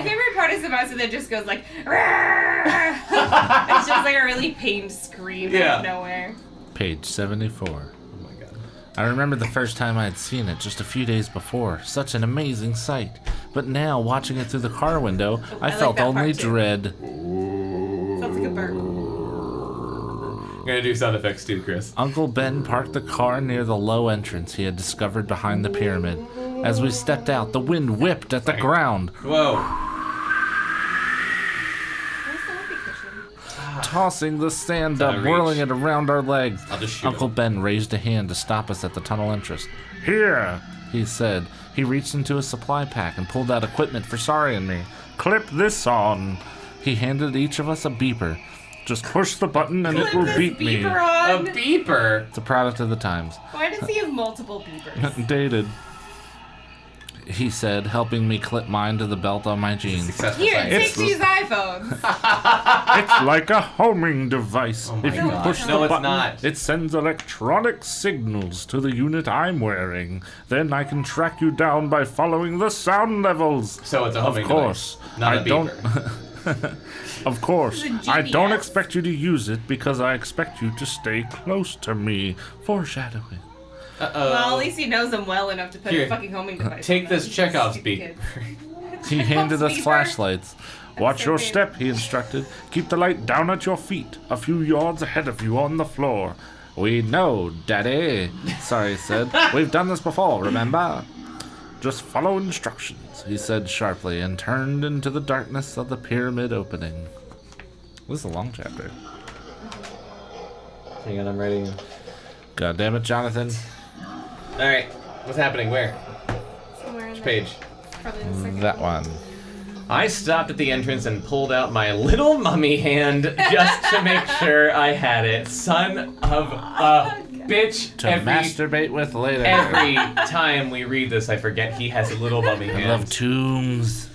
favorite part is the mouse that just goes like. It's just like a really pained scream out of nowhere. Page 74. Oh my god. I remember the first time I had seen it just a few days before. Such an amazing sight. But now, watching it through the car window, I like felt that only part, too. dread. Sounds like a bird. I'm gonna do sound effects too, Chris. Uncle Ben parked the car near the low entrance he had discovered behind the pyramid. As we stepped out, the wind whipped at the ground, Whoa. Where's the whoopee cushion? tossing the sand up, Gotta whirling reach. it around our legs. I'll just shoot Uncle him. Ben raised a hand to stop us at the tunnel entrance. Here, he said. He reached into his supply pack and pulled out equipment for Sari and me. Clip this on. He handed each of us a beeper. Just push the button and it will beep me. Beeper A on. beeper. It's a product of the times. Why does he have multiple beepers? Dated, he said, helping me clip mine to the belt on my jeans. Successful Here, science. take these iPhones. It's like a homing device. Oh my If you God. push No, the it's button, not. it sends electronic signals to the unit I'm wearing. Then I can track you down by following the sound levels. So it's a homing Of course. device, not I a don't. beeper. Of course. It's a I don't GPS. expect you to use it because I expect you to stay close to me. Foreshadowing. Uh-oh. Well, at least he knows them well enough to put Here, a fucking homing device Take on this them. Chekhov's Stupid beep. kid. He handed us Beeper. flashlights. Watch your so step, he instructed. Keep the light down at your feet, a few yards ahead of you on the floor. We know, Daddy, Sari said. We've done this before, remember? Just follow instructions. He said sharply and turned into the darkness of the pyramid opening. This is a long chapter. Hang on, I'm writing. God damn it, Jonathan. Alright. What's happening? Where? Somewhere in Which there. page? Probably the second. That one. I stopped at the entrance and pulled out my little mummy hand just to make sure I had it. Son of a bitch. To every masturbate with later. every time we read this, I forget he has a little mummy I hand. love tombs.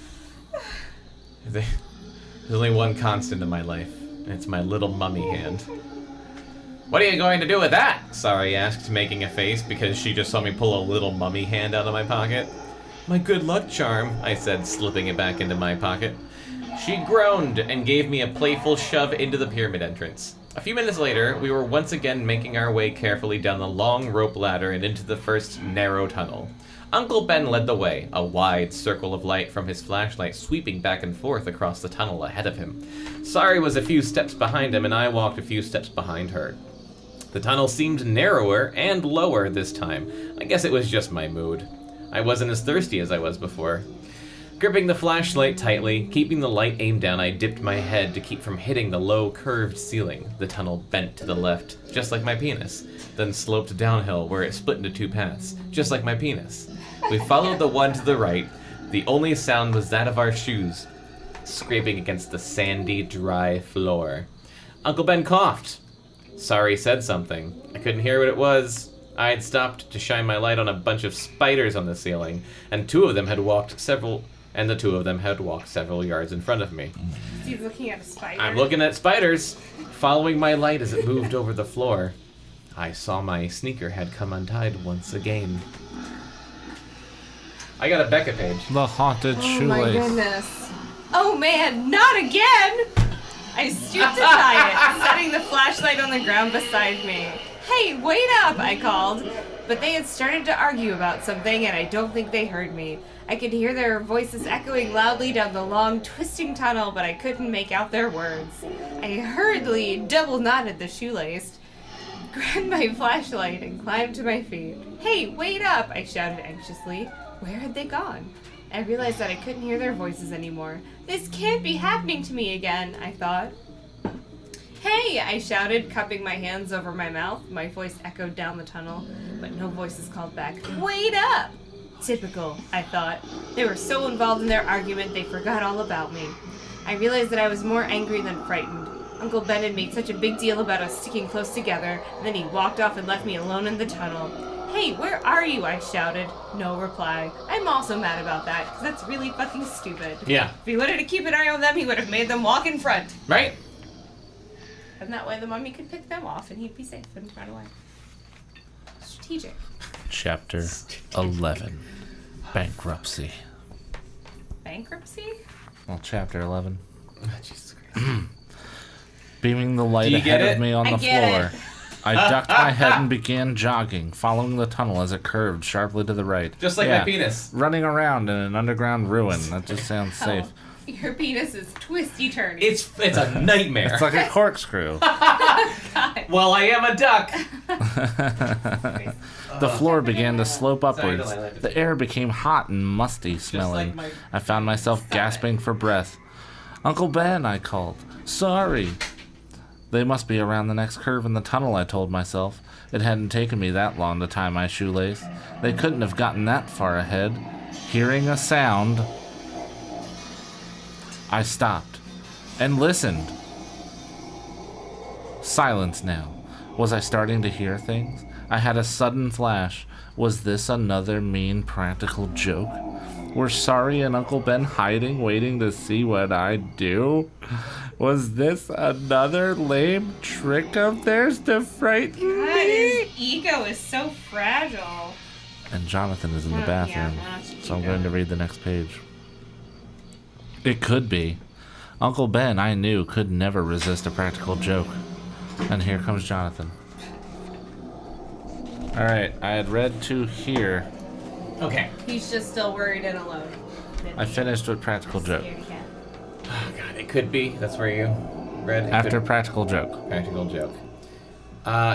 There's only one constant in my life, and it's my little mummy hand. What are you going to do with that? Sari asked, making a face because she just saw me pull a little mummy hand out of my pocket. My good luck charm, I said, slipping it back into my pocket. She groaned and gave me a playful shove into the pyramid entrance. A few minutes later, we were once again making our way carefully down the long rope ladder and into the first narrow tunnel. Uncle Ben led the way, a wide circle of light from his flashlight sweeping back and forth across the tunnel ahead of him. Sari was a few steps behind him, and I walked a few steps behind her. The tunnel seemed narrower and lower this time. I guess it was just my mood. I wasn't as thirsty as I was before. Gripping the flashlight tightly, keeping the light aimed down, I dipped my head to keep from hitting the low, curved ceiling. The tunnel bent to the left, just like my penis, then sloped downhill where it split into two paths, just like my penis. We followed the one to the right. The only sound was that of our shoes, scraping against the sandy, dry floor. Uncle Ben coughed. Sari said something. I couldn't hear what it was. I had stopped to shine my light on a bunch of spiders on the ceiling, and two of them had walked several yards in front of me. He's looking at a spider. I'm looking at spiders, following my light as it moved over the floor. I saw my sneaker had come untied once again. I got a Bekah page. The haunted Oh shoelace. my goodness. Oh man, not again! I stooped to tie it, setting the flashlight on the ground beside me. Hey, wait up, I called. But they had started to argue about something, and I don't think they heard me. I could hear their voices echoing loudly down the long, twisting tunnel, but I couldn't make out their words. I hurriedly double-knotted the shoelace, grabbed my flashlight, and climbed to my feet. Hey, wait up, I shouted anxiously. Where had they gone? I realized that I couldn't hear their voices anymore. This can't be happening to me again, I thought. Hey, I shouted, cupping my hands over my mouth. My voice echoed down the tunnel, but no voices called back. Wait up! Typical, I thought. They were so involved in their argument, they forgot all about me. I realized that I was more angry than frightened. Uncle Ben had made such a big deal about us sticking close together, and then he walked off and left me alone in the tunnel. Hey, where are you? I shouted. No reply. I'm also mad about that, because that's really fucking stupid. Yeah. If he wanted to keep an eye on them, he would have made them walk in front. Right? And that way the mummy could pick them off and he'd be safe and run away. Strategic. Chapter 11. Bankruptcy. Bankruptcy? Well, chapter 11. Jesus Christ. Beaming the light Do you ahead get of it? me on I the get floor. it. I ducked my head and began jogging, following the tunnel as it curved sharply to the right. Just like my penis. Running around in an underground ruin. That just sounds safe. Your penis is twisty-turny. It's a nightmare. It's like a corkscrew. Well, I am a duck. The floor began to slope Sorry, upwards. Delilah, I like The air became hot and musty smelling. like my- I found myself gasping for breath. Uncle Ben, I called. Sorry. They must be around the next curve in the tunnel, I told myself. It hadn't taken me that long to tie my shoelace. They couldn't have gotten that far ahead. Hearing a sound, I stopped and listened. Silence now. Was I starting to hear things? I had a sudden flash. Was this another mean practical joke? Were Sari and Uncle Ben hiding, waiting to see what I'd do? Was this another lame trick of theirs to frighten God, me? his ego is so fragile. And Jonathan is in the Yeah, bathroom, that's so I'm ego. going to read the next page. It could be. Uncle Ben, I knew, could never resist a practical joke. And here comes Jonathan. Alright, I had read to here. Okay. He's just still worried and alone. I finished with practical joke. Scaredy cat. Oh, God, it could be. That's where you read. It After could- practical joke. Practical joke.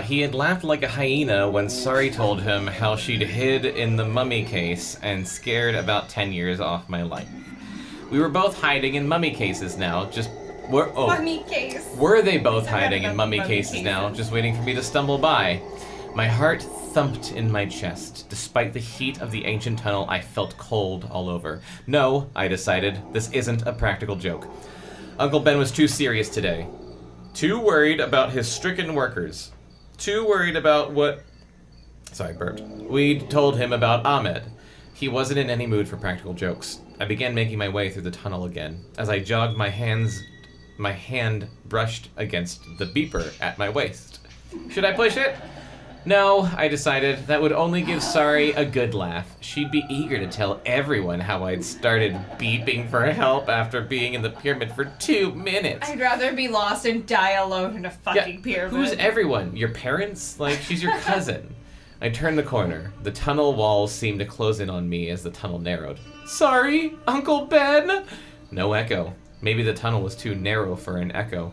He had laughed like a hyena when Sari told him how she'd hid in the mummy case and scared about 10 years off my life. We were both hiding in mummy cases now, Mummy case. Were they both I read hiding in about mummy mummy cases now, cases. just waiting for me to stumble by? My heart thumped in my chest. Despite the heat of the ancient tunnel, I felt cold all over. No, I decided, this isn't a practical joke. Uncle Ben was too serious today. Too worried about his stricken workers. Too worried about what... Sorry, burped. We'd told him about Ahmed. He wasn't in any mood for practical jokes. I began making my way through the tunnel again. As I jogged, my hand brushed against the beeper at my waist. Should I push it? No, I decided. That would only give Sari a good laugh. She'd be eager to tell everyone how I'd started beeping for help after being in the pyramid for 2 minutes. I'd rather be lost and die alone in a fucking pyramid. Who's everyone? Your parents? Like, she's your cousin. I turned the corner. The tunnel walls seemed to close in on me as the tunnel narrowed. Sorry, Uncle Ben? No echo. Maybe the tunnel was too narrow for an echo.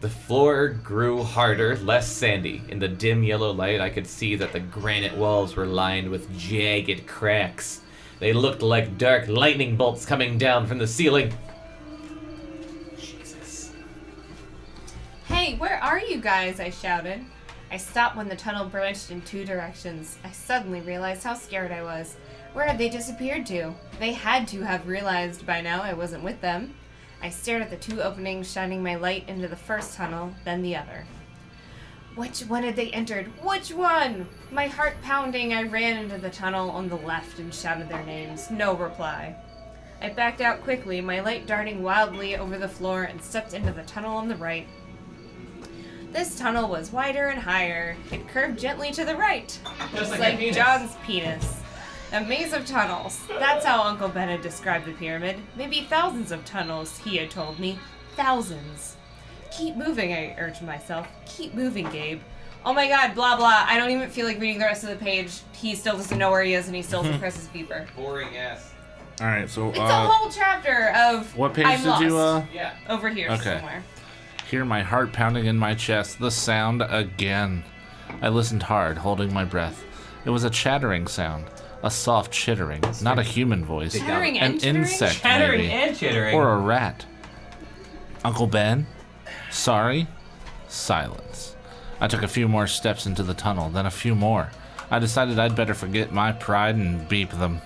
The floor grew harder, less sandy. In the dim yellow light, I could see that the granite walls were lined with jagged cracks. They looked like dark lightning bolts coming down from the ceiling. Jesus. Hey, where are you guys? I shouted. I stopped when the tunnel branched in 2 directions. I suddenly realized how scared I was. Where had they disappeared to? They had to have realized by now I wasn't with them. I stared at the 2 openings, shining my light into the first tunnel, then the other. Which one had they entered? Which one? My heart pounding, I ran into the tunnel on the left and shouted their names. No reply. I backed out quickly, my light darting wildly over the floor, and stepped into the tunnel on the right. This tunnel was wider and higher. It curved gently to the right. Just like John's penis. A maze of tunnels. That's how Uncle Ben had described the pyramid. Maybe thousands of tunnels, he had told me. Thousands. Keep moving, I urged myself. Keep moving, Gabe. Oh my god, blah blah. I don't even feel like reading the rest of the page. He still doesn't know where he is and he still presses beeper. Boring ass. All right, so It's a whole chapter of what page I'm did you Yeah. over here somewhere. hear my heart pounding in my chest, the sound again? I listened hard, holding my breath. It was a chattering sound, a soft chittering, not a human voice. Chattering An and chittering? insect, Chattering maybe. and chittering. Or a rat. Uncle Ben? Sorry? Silence. I took a few more steps into the tunnel, then a few more. I decided I'd better forget my pride and beep them.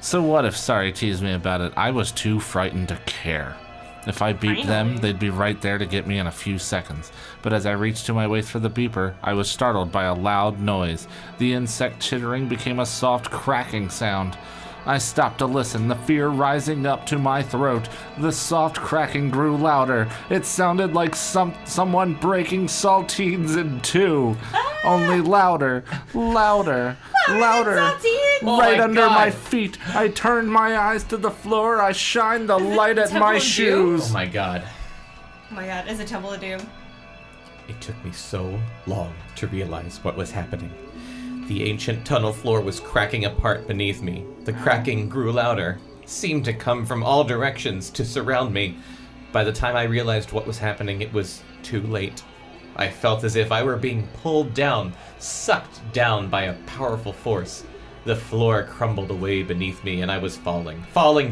So what if Sari teased me about it? I was too frightened to care. If I beeped them, they'd be right there to get me in a few seconds. But as I reached to my way for the beeper, I was startled by a loud noise. The insect chittering became a soft cracking sound. I stopped to listen, the fear rising up to my throat. The soft cracking grew louder. It sounded like someone breaking saltines in two. Only louder, louder, louder. Right under my feet. I turned my eyes to the floor. I shined the light at my shoes. Oh my god. Oh my god, is it Temple of Doom? It took me so long to realize what was happening. The ancient tunnel floor was cracking apart beneath me. The cracking grew louder, seemed to come from all directions to surround me. By the time I realized what was happening, it was too late. I felt as if I were being pulled down, sucked down by a powerful force. The floor crumbled away beneath me and I was falling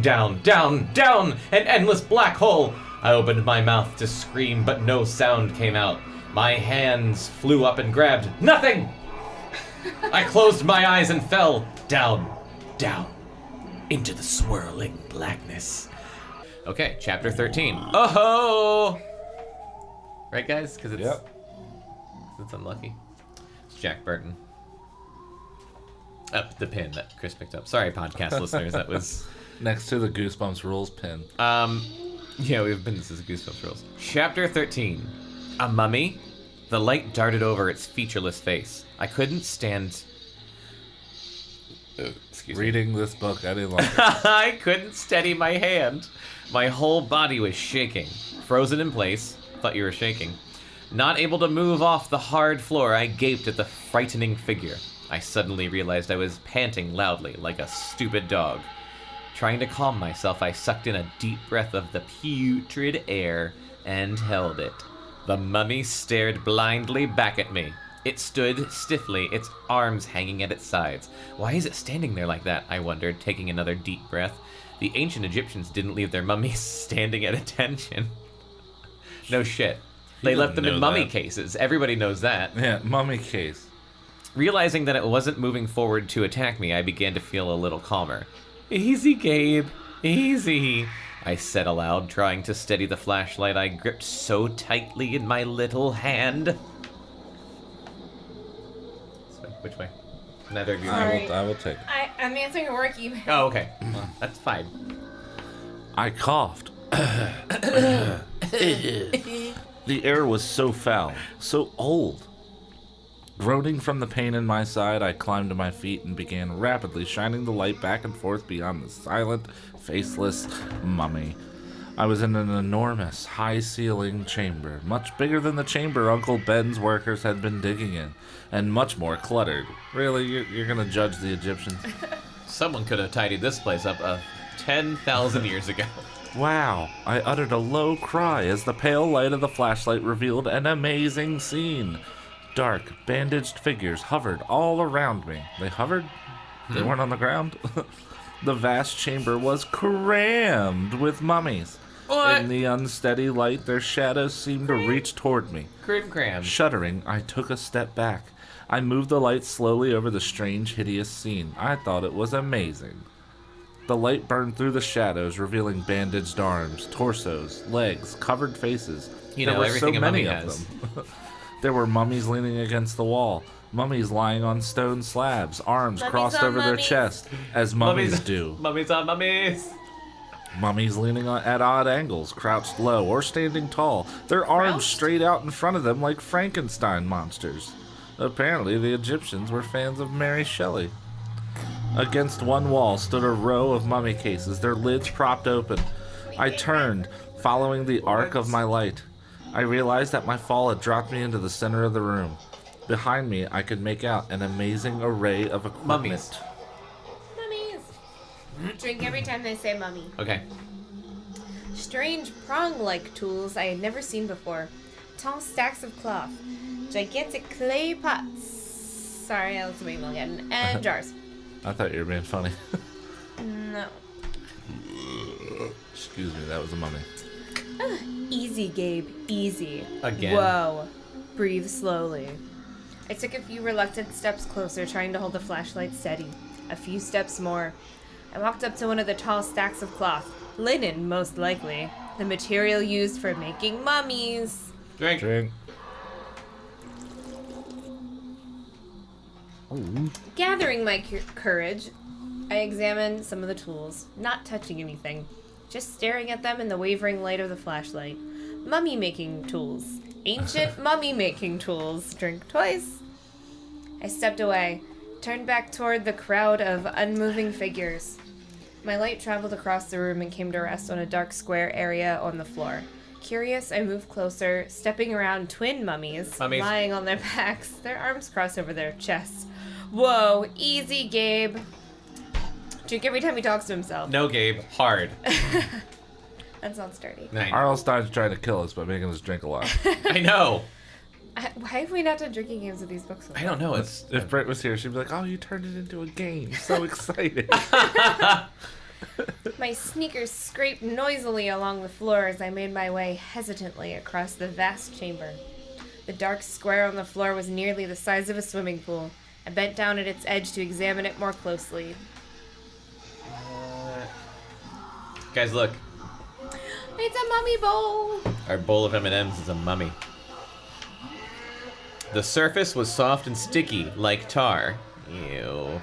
down, down, down, an endless black hole. I opened my mouth to scream, but no sound came out. My hands flew up and grabbed nothing. I closed my eyes and fell down, down, into the swirling blackness. Okay, chapter 13. Oh-ho! Right, guys? Because it's unlucky. It's Jack Burton. Up the pin that Chris picked up. Sorry, podcast listeners. That was... Next to the Goosebumps rules pin. Yeah, we've been... This is Goosebumps rules. Chapter 13. A mummy? The light darted over its featureless face. I couldn't stand... excuse me. Reading this book any longer. I couldn't steady my hand. My whole body was shaking. Frozen in place. Thought you were shaking. Not able to move off the hard floor, I gaped at the frightening figure. I suddenly realized I was panting loudly, like a stupid dog. Trying to calm myself, I sucked in a deep breath of the putrid air and held it. The mummy stared blindly back at me. It stood stiffly, its arms hanging at its sides. Why is it standing there like that? I wondered, taking another deep breath. The ancient Egyptians didn't leave their mummies standing at attention. No shit. They left them in mummy cases. Everybody knows that. Yeah, mummy case. Realizing that it wasn't moving forward to attack me, I began to feel a little calmer. Easy, Gabe. Easy, I said aloud, trying to steady the flashlight I gripped so tightly in my little hand. Which way? Neither of you. I will take it. I'm answering a work email. Oh, okay. That's fine. I coughed. The air was so foul, so old. Groaning from the pain in my side, I climbed to my feet and began rapidly shining the light back and forth beyond the silent, faceless mummy. I was in an enormous, high-ceilinged chamber, much bigger than the chamber Uncle Ben's workers had been digging in, and much more cluttered. Really, you're gonna judge the Egyptians? Someone could have tidied this place up 10,000 years ago. Wow! I uttered a low cry as the pale light of the flashlight revealed an amazing scene. Dark, bandaged figures hovered all around me. They hovered? They weren't on the ground? The vast chamber was crammed with mummies. What? In the unsteady light, their shadows seemed to reach toward me. Cram. Shuddering, I took a step back. I moved the light slowly over the strange, hideous scene. I thought it was amazing. The light burned through the shadows, revealing bandaged arms, torsos, legs, covered faces. You There know, were everything so a mummy many has. of them. There were mummies leaning against the wall, mummies lying on stone slabs, arms Mummies crossed on over their mummies. chest, as mummies do. Mummies on mummies. Mummies leaning at odd angles, crouched low or standing tall, their arms Crouched? straight out in front of them like Frankenstein monsters. Apparently, the Egyptians were fans of Mary Shelley. Against one wall stood a row of mummy cases, their lids propped open. I turned, following the arc of my light. I realized that my fall had dropped me into the center of the room. Behind me, I could make out an amazing array of equipment. Mummies. Mummies. Drink every time they say mummy. Okay. Strange prong-like tools I had never seen before. Tall stacks of cloth. Gigantic clay pots. Sorry, I looked at my email again. And jars. I thought you were being funny. No. Excuse me, that was a mummy. Easy, Gabe. Easy. Again. Whoa. Breathe slowly. I took a few reluctant steps closer, trying to hold the flashlight steady. A few steps more. I walked up to one of the tall stacks of cloth. Linen, most likely. The material used for making mummies. Drink. Gathering my courage, I examined some of the tools, not touching anything, just staring at them in the wavering light of the flashlight. Mummy-making tools. Ancient mummy-making tools. Drink twice. I stepped away, turned back toward the crowd of unmoving figures. My light traveled across the room and came to rest on a dark square area on the floor. Curious, I moved closer, stepping around twin mummies, lying on their backs, their arms crossed over their chests. Whoa, easy, Gabe. Drink every time he talks to himself. No, Gabe. Hard. That sounds dirty. R.L. Stine's trying to kill us by making us drink a lot. I know. Why have we not done drinking games with these books? I don't know. It's If Brett was here, she'd be like, "Oh, you turned it into a game. So excited." My sneakers scraped noisily along the floor as I made my way hesitantly across the vast chamber. The dark square on the floor was nearly the size of a swimming pool. I bent down at its edge to examine it more closely. Guys, look. It's a mummy bowl! Our bowl of M&Ms is a mummy. The surface was soft and sticky, like tar. Ew.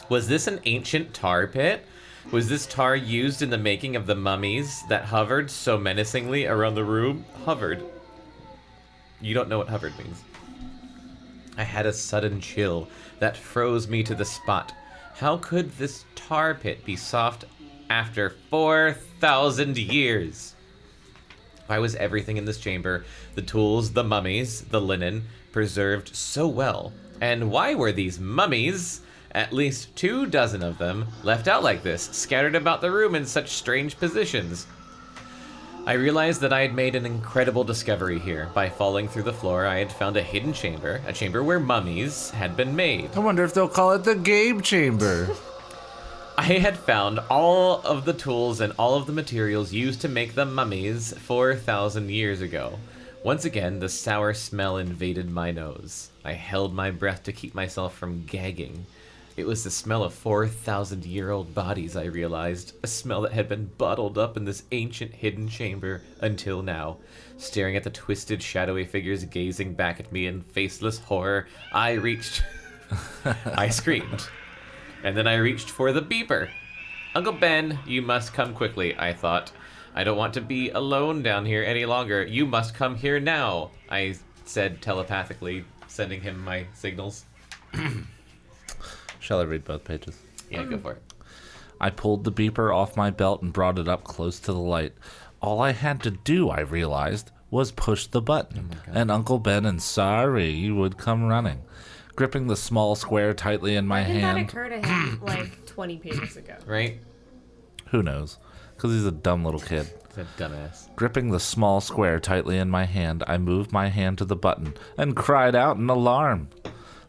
Was this an ancient tar pit? Was this tar used in the making of the mummies that hovered so menacingly around the room? Hovered. You don't know what hovered means. I had a sudden chill that froze me to the spot. How could this tar pit be soft after 4,000 years? Why was everything in this chamber, the tools, the mummies, the linen, preserved so well? And why were these mummies, at least 24 of them, left out like this, scattered about the room in such strange positions? I realized that I had made an incredible discovery here. By falling through the floor, I had found a hidden chamber, a chamber where mummies had been made. I wonder if they'll call it the Gabe Chamber. I had found all of the tools and all of the materials used to make the mummies 4,000 years ago. Once again, the sour smell invaded my nose. I held my breath to keep myself from gagging. It was the smell of 4,000-year-old bodies, I realized. A smell that had been bottled up in this ancient hidden chamber until now. Staring at the twisted, shadowy figures gazing back at me in faceless horror, I reached... I screamed. And then I reached for the beeper. Uncle Ben, you must come quickly, I thought. I don't want to be alone down here any longer. You must come here now, I said telepathically, sending him my signals. Shall I read both pages? Yeah, go for it. I pulled the beeper off my belt and brought it up close to the light. All I had to do, I realized, was push the button, and Uncle Ben and Sari would come running. Gripping the small square tightly in my Why did hand. that occur to him like 20 pages ago? Right? Who knows? Because he's a dumb little kid. It's a dumbass. Gripping the small square tightly in my hand, I moved my hand to the button and cried out in alarm.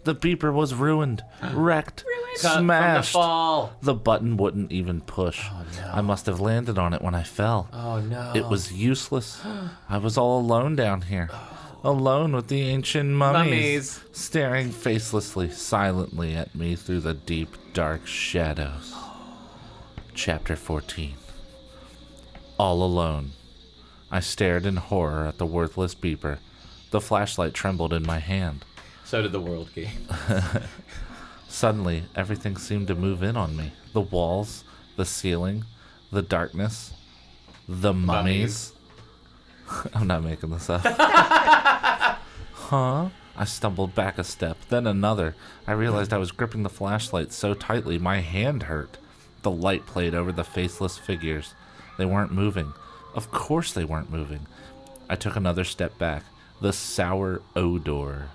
The beeper was ruined, wrecked, smashed. From the fall. The button wouldn't even push. Oh, no. I must have landed on it when I fell. Oh, no. It was useless. I was all alone down here. Alone with the ancient mummies, staring facelessly, silently at me through the deep, dark shadows. Chapter 14. All alone. I stared in horror at the worthless beeper. The flashlight trembled in my hand. So did the world, Gabe. Suddenly, everything seemed to move in on me. The walls, the ceiling, the darkness, the mummies. I'm not making this up. Huh? I stumbled back a step, then another. I realized I was gripping the flashlight so tightly my hand hurt. The light played over the faceless figures. They weren't moving. Of course they weren't moving. I took another step back. The sour odor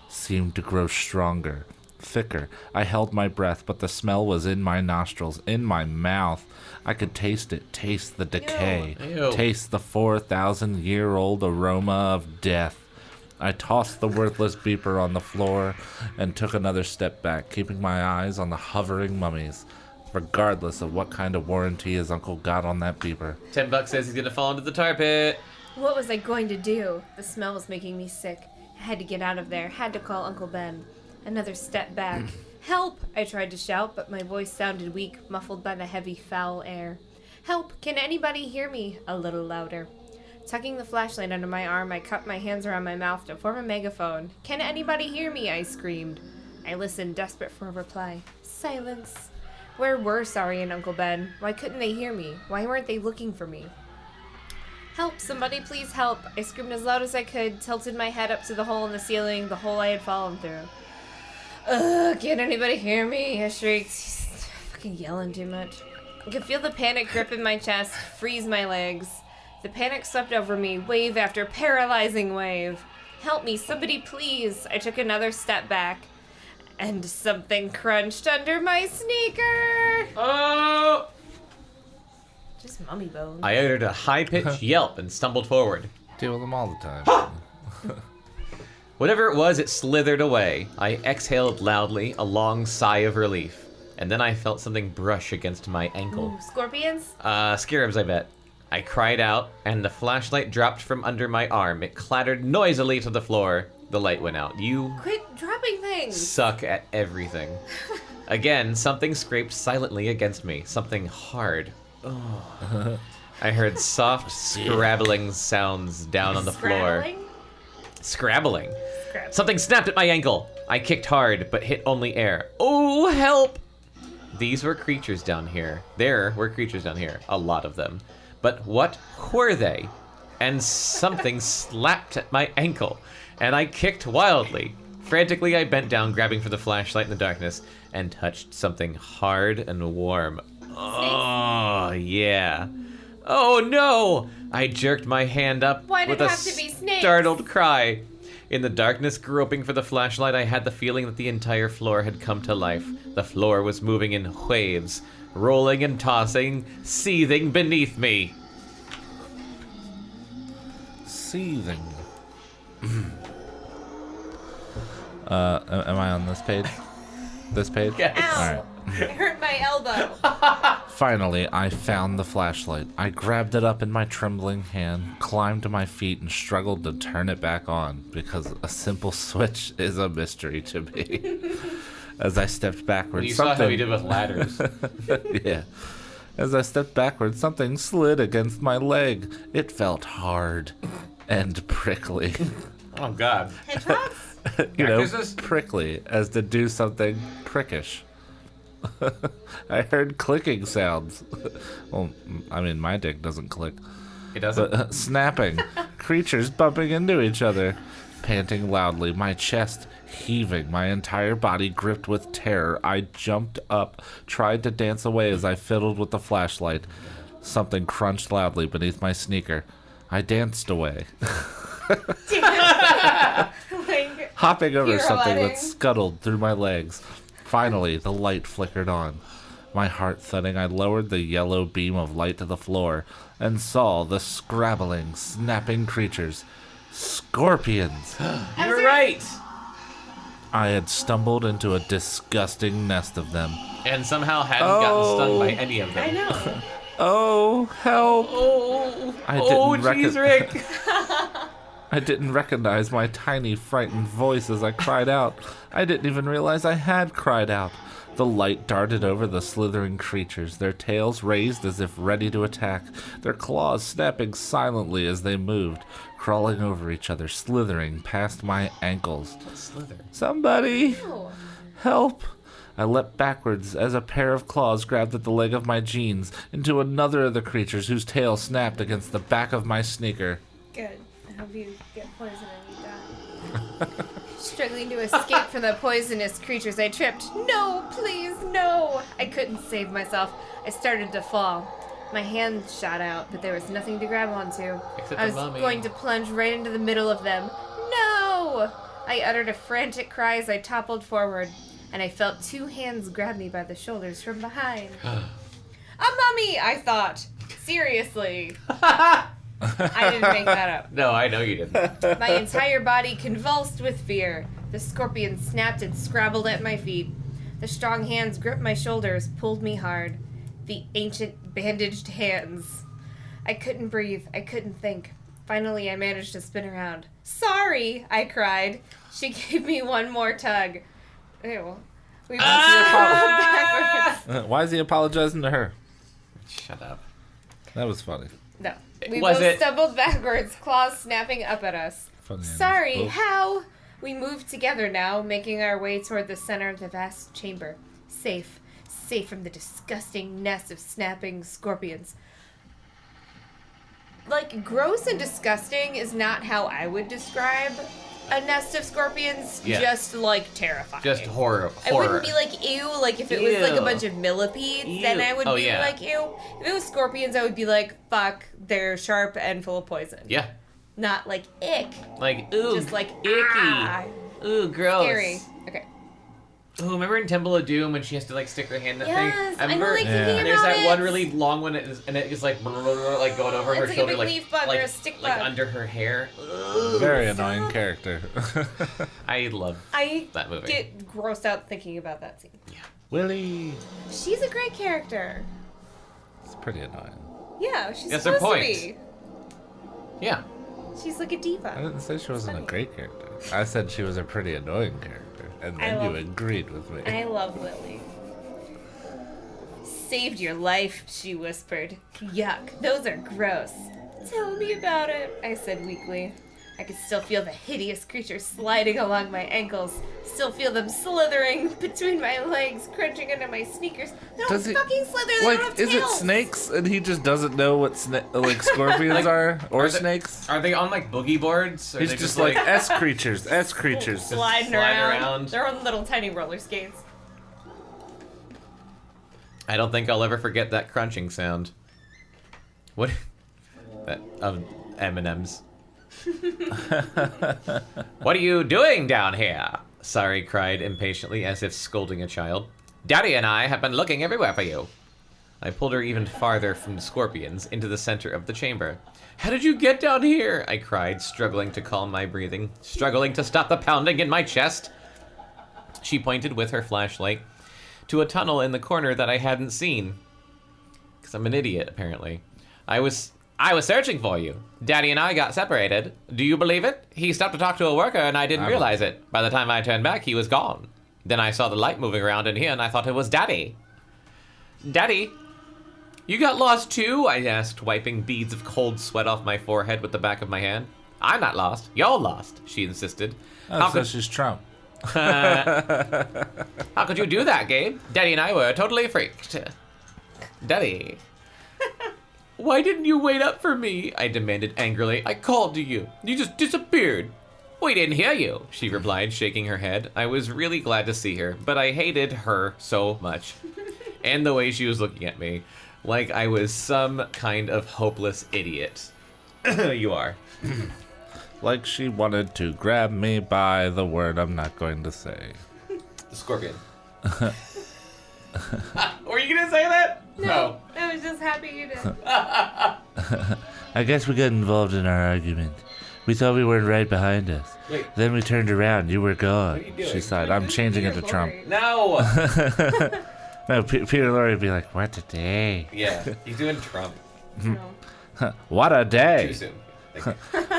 seemed to grow stronger, thicker. I held my breath, but the smell was in my nostrils, in my mouth. I could taste it, taste the decay, Ew. taste the 4,000-year-old aroma of death. I tossed the worthless beeper on the floor and took another step back, keeping my eyes on the hovering mummies, regardless of what kind of warranty his uncle got on that beeper. $10 says he's gonna fall into the tar pit. What was I going to do? The smell was making me sick. I had to get out of there, had to call Uncle Ben. Another step back. Help! I tried to shout, but my voice sounded weak, muffled by the heavy, foul air. Help! Can anybody hear me? A little louder. Tucking the flashlight under my arm, I cupped my hands around my mouth to form a megaphone. Can anybody hear me? I screamed. I listened, desperate for a reply. Silence. Where were Sari and Uncle Ben? Why couldn't they hear me? Why weren't they looking for me? Help! Somebody please help! I screamed as loud as I could, tilted my head up to the hole in the ceiling, the hole I had fallen through. Ugh, can't anybody hear me? I shrieked. He's fucking yelling too much. I could feel the panic grip in my chest, freeze my legs. The panic swept over me, wave after paralyzing wave. Help me, somebody please! I took another step back, and something crunched under my sneaker! Oh! Just mummy bones. I uttered a high-pitched yelp and stumbled forward. Deal with them all the time. Whatever it was, it slithered away. I exhaled loudly, a long sigh of relief. And then I felt something brush against my ankle. Ooh, scorpions? Scarabs, I bet. I cried out, and the flashlight dropped from under my arm. It clattered noisily to the floor. The light went out. You Quit dropping things! suck at everything. Again, something scraped silently against me. Something hard. Oh. I heard soft, scrabbling sounds down on the floor. Scrabbling? Scrabbling. Scrab- Something snapped at my ankle. I kicked hard, but hit only air. Oh, help! These were creatures down here. There were creatures down here. A lot of them. But what were they? And something slapped at my ankle, and I kicked wildly. Frantically, I bent down, grabbing for the flashlight in the darkness, and touched something hard and warm. Oh, yeah. Oh, no! I jerked my hand up Why did with it a have to be snakes? startled cry. In the darkness, groping for the flashlight, I had the feeling that the entire floor had come to life. The floor was moving in waves, rolling and tossing, seething beneath me. Seething. Am I on this page? This page? Yes. Ow! All right. It hurt my elbow. Finally, I found the flashlight. I grabbed it up in my trembling hand, climbed to my feet, and struggled to turn it back on, because a simple switch is a mystery to me. As I stepped backwards, You saw how he did with ladders. yeah. As I stepped backwards, something slid against my leg. It felt hard and prickly. Oh, God. Hedgehogs? You know, Cactuses? prickly, as to do something prickish. I heard clicking sounds. Well, I mean, my dick doesn't click. It doesn't? But snapping, creatures bumping into each other, panting loudly, my chest heaving, my entire body gripped with terror. I jumped up, tried to dance away as I fiddled with the flashlight. Something crunched loudly beneath my sneaker. I danced away, Like, hopping over Hero something wedding. that scuttled through my legs. Finally, the light flickered on. My heart thudding, I lowered the yellow beam of light to the floor and saw the scrabbling, snapping creatures. Scorpions! You're right! I had stumbled into a disgusting nest of them. And somehow hadn't gotten stung by any of them. I know. Oh, help! Oh, I oh, didn't jeez, Rick. I didn't recognize my tiny, frightened voice as I cried out. I didn't even realize I had cried out. The light darted over the slithering creatures, their tails raised as if ready to attack, their claws snapping silently as they moved, crawling over each other, slithering past my ankles. Slither. Somebody! Help! I leapt backwards as a pair of claws grabbed at the leg of my jeans into another of the creatures whose tail snapped against the back of my sneaker. Good. I hope you get poison and you die. Struggling to escape from the poisonous creatures, I tripped. No, please, no! I couldn't save myself. I started to fall. My hand shot out, but there was nothing to grab onto. Except I was for Mommy. going to plunge right into the middle of them. No! I uttered a frantic cry as I toppled forward, and I felt two hands grab me by the shoulders from behind. A mummy, I thought. Seriously. I didn't make that up. No, I know you didn't. My entire body convulsed with fear. The scorpion snapped and scrabbled at my feet. The strong hands gripped my shoulders, pulled me hard. The ancient bandaged hands. I couldn't breathe. I couldn't think. Finally, I managed to spin around. Sorry, I cried. She gave me one more tug. Ew. We both backwards. Why is he apologizing to her? Shut up. That was funny. No. We Was both it? stumbled backwards, claws snapping up at us. Funny. Sorry, Oh. how? We moved together now, making our way toward the center of the vast chamber. Safe from the disgusting nest of snapping scorpions. Like, gross and disgusting is not how I would describe a nest of scorpions. Yeah. Just, like, terrifying. Just horror. I wouldn't be like, ew, like if it was like a Ew. bunch of millipedes, then Ew. I would Oh, be yeah. like, ew. If it was scorpions, I would be like, fuck, they're sharp and full of poison. Yeah. Not like, ick. Like, ooh, Just like, icky. ah. Ooh, gross. Scary. Okay. Ooh, remember in Temple of Doom when she has to like stick her hand in that Yes, thing? I know, like, Yeah. thinking There's about that it. one really long one, and it is like like going over her It's like a shoulder, big leaf bug or a stick like bug. under her hair. Very annoying character. I love I that movie. get grossed out thinking about that scene. Willie. She's a great character. It's pretty annoying. Yeah, she's That's her supposed point. to be. Yeah. She's like a I diva. didn't say she wasn't a Funny. great character. I said she was a pretty annoying character. And I then you love- agreed with me. I love Lily. Saved your life, she whispered. Yuck, those are gross. Tell me about it, I said weakly. I could still feel the hideous creatures sliding along my ankles. Still feel them slithering between my legs, crunching into my sneakers. They don't Does he- fucking slither, they don't Like, have is it tails. snakes and he just doesn't know what like scorpions are? Or are they- snakes? Are they on like boogie boards? Or are He's they just like S creatures. Sliding slide around. around. They're on little tiny roller skates. I don't think I'll ever forget that crunching sound. What? That of M&M's. What are you doing down here? Sari cried impatiently, as if scolding a child. Daddy and I have been looking everywhere for you. I pulled her even farther from the scorpions into the center of the chamber. How did you get down here? I cried, struggling to calm my breathing, struggling to stop the pounding in my chest. She pointed with her flashlight to a tunnel in the corner that I hadn't seen. Because I'm an idiot, apparently. I was searching for you. Daddy and I got separated. Do you believe it? He stopped to talk to a worker and I didn't realize it. By the time I turned back, he was gone. Then I saw the light moving around in here and I thought it was Daddy. Daddy? You got lost too? I asked, wiping beads of cold sweat off my forehead with the back of my hand. I'm not lost. You're lost, she insisted. Oh, so she's Trump. How could you do that, Gabe? Daddy and I were totally freaked. Daddy. Why didn't you wait up for me? I demanded angrily. I called to you. You just disappeared. We didn't hear you, she replied, shaking her head. I was really glad to see her, but I hated her so much. And the way she was looking at me, like I was some kind of hopeless idiot. You are. Like she wanted to grab me by the word I'm not going to say. The scorpion. Were you gonna say that? No. I was just happy you did. I guess we got involved in our argument. We thought we weren't right behind us. Wait. Then we turned around. You were gone. What are you doing? She sighed. I'm changing it to Trump. No. No, Peter Lorre would be like, what a day. Yeah, he's doing Trump. No. What a Too day. soon.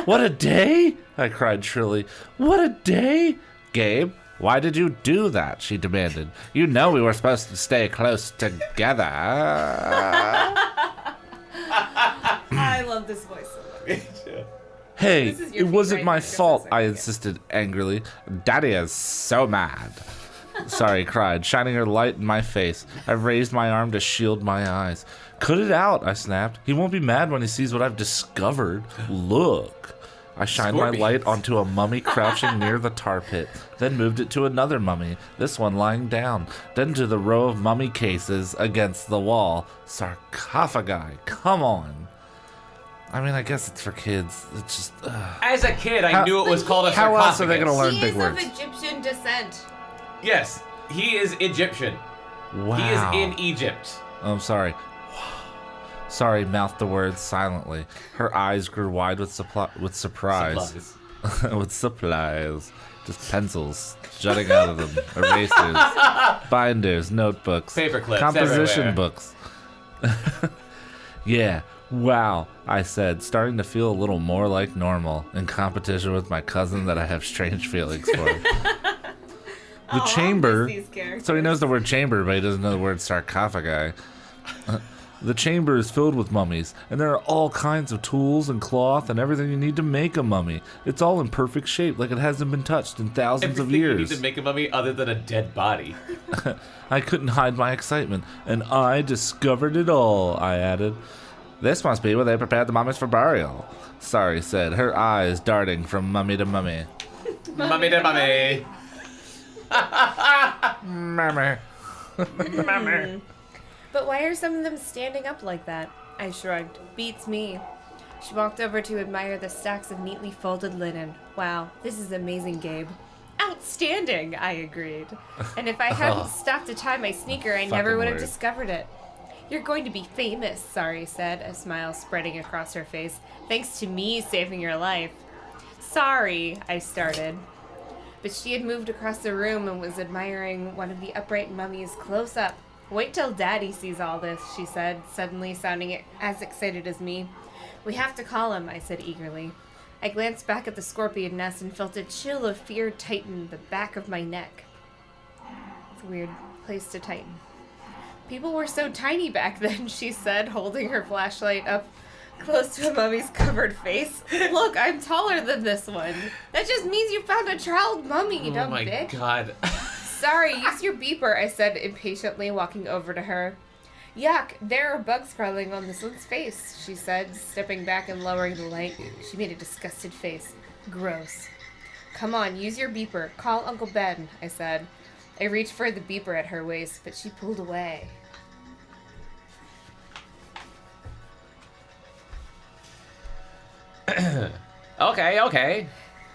What a day! I cried shrilly. What a day! Gabe, why did you do that? She demanded. You know we were supposed to stay close together. I love this voice so much. Hey, This is your it feet wasn't right my there, just a fault, second, I yeah. insisted angrily. Daddy is so mad. Sari cried, shining her light in my face. I raised my arm to shield my eyes. Cut it out, I snapped. He won't be mad when he sees what I've discovered. Look. I shined my light onto a mummy crouching near the tar pit, then moved it to another mummy, this one lying down, then to the row of mummy cases against the wall. Sarcophagi, come on. I mean, I guess it's for kids. It's just... As a kid, I knew it was called a How sarcophagus. else are they going to learn He big is words? of Egyptian descent. Yes, he is Egyptian. Wow. He is in Egypt. Oh, I'm sorry. Sari mouthed the words silently. Her eyes grew wide with surprise. Supplies. With supplies. Just pencils jutting out of them. Erasers. Binders. Notebooks. Paper clips Composition everywhere. books. Yeah. Wow, I said, starting to feel a little more like normal, in competition with my cousin that I have strange feelings for. The chamber. These characters. So he knows the word chamber, but he doesn't know the word sarcophagi. The chamber is filled with mummies, and there are all kinds of tools and cloth and everything you need to make a mummy. It's all in perfect shape, like it hasn't been touched in thousands of Everything you need years. to make a mummy other than a dead body. I couldn't hide my excitement, and I discovered it all, I added. This must be where they prepared the mummies for burial, Sari said, her eyes darting from mummy to mummy. Mummy to mummy. Mummy. Mummy. But why are some of them standing up like that? I shrugged. Beats me. She walked over to admire the stacks of neatly folded linen. Wow, this is amazing, Gabe. Outstanding, I agreed. And if I hadn't stopped to tie my sneaker, I never Fucking would have word. discovered it. You're going to be famous, Sari said, a smile spreading across her face, thanks to me saving your life. Sorry, I started. But she had moved across the room and was admiring one of the upright mummies close up. Wait till Daddy sees all this, she said, suddenly sounding as excited as me. We have to call him, I said eagerly. I glanced back at the scorpion nest and felt a chill of fear tighten the back of my neck. It's a weird place to tighten. People were so tiny back then, she said, holding her flashlight up close to a mummy's covered face. Look, I'm taller than this one. That just means you found a child mummy, you Oh dumb my bitch. god. Sorry, use your beeper, I said impatiently, walking over to her. Yuck, there are bugs crawling on this one's face, she said, stepping back and lowering the light. She made a disgusted face. Gross. Come on, use your beeper. Call Uncle Ben, I said. I reached for the beeper at her waist, but she pulled away. Okay.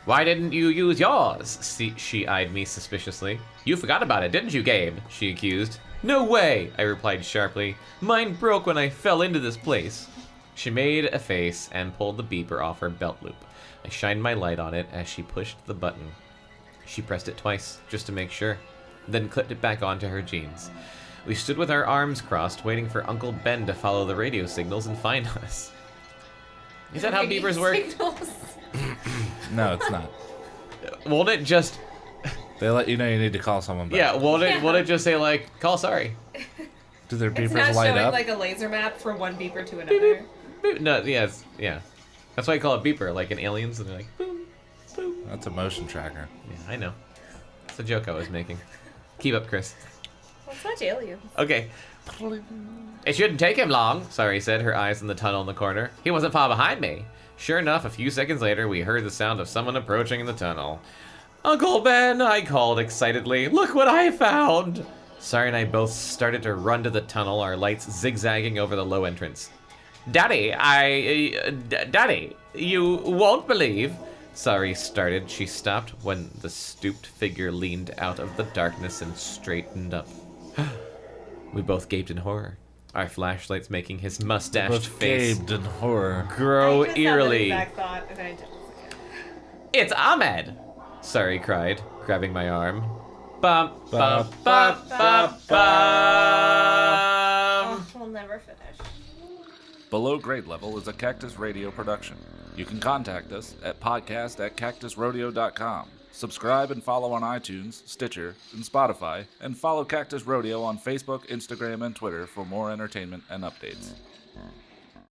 Why didn't you use yours? She eyed me suspiciously. You forgot about it, didn't you, Gabe? She accused. No way, I replied sharply. Mine broke when I fell into this place. She made a face and pulled the beeper off her belt loop. I shined my light on it as she pushed the button. She pressed it twice, just to make sure, then clipped it back onto her jeans. We stood with our arms crossed, waiting for Uncle Ben to follow the radio signals and find us. Is that how beepers work? Signals. No, it's not. Won't it just... They let you know you need to call someone back. Yeah, won't it just say, like, call Sari? Do their It's beepers not light showing up? like a laser map from one beeper to another. Boop. No, yeah. That's why I call it beeper, like in Aliens, and they're like, boom, boom. That's a motion tracker. Yeah, I know. It's a joke I was making. Keep up, Chris. Well, it's not aliens. Okay. It shouldn't take him long, Sari said, her eyes on the tunnel in the corner. He wasn't far behind me. Sure enough, a few seconds later, we heard the sound of someone approaching in the tunnel. Uncle Ben, I called excitedly. Look what I found! Sari and I both started to run to the tunnel, our lights zigzagging over the low entrance. Daddy, Daddy, you won't believe... Sari started. She stopped when the stooped figure leaned out of the darkness and straightened up. We both gaped in horror, our flashlights making his mustached Both face gaped in horror. grow I just had that eerily. exact thought, and I didn't. It's Ahmed! Sari cried, grabbing my arm. Bump, bump, bump, bump, bump. Oh, we'll never finish. Below Grade Level is a Cactus Radio production. You can contact us at podcast@cactusrodeo.com. Subscribe and follow on iTunes, Stitcher, and Spotify, and follow Cactus Rodeo on Facebook, Instagram, and Twitter for more entertainment and updates.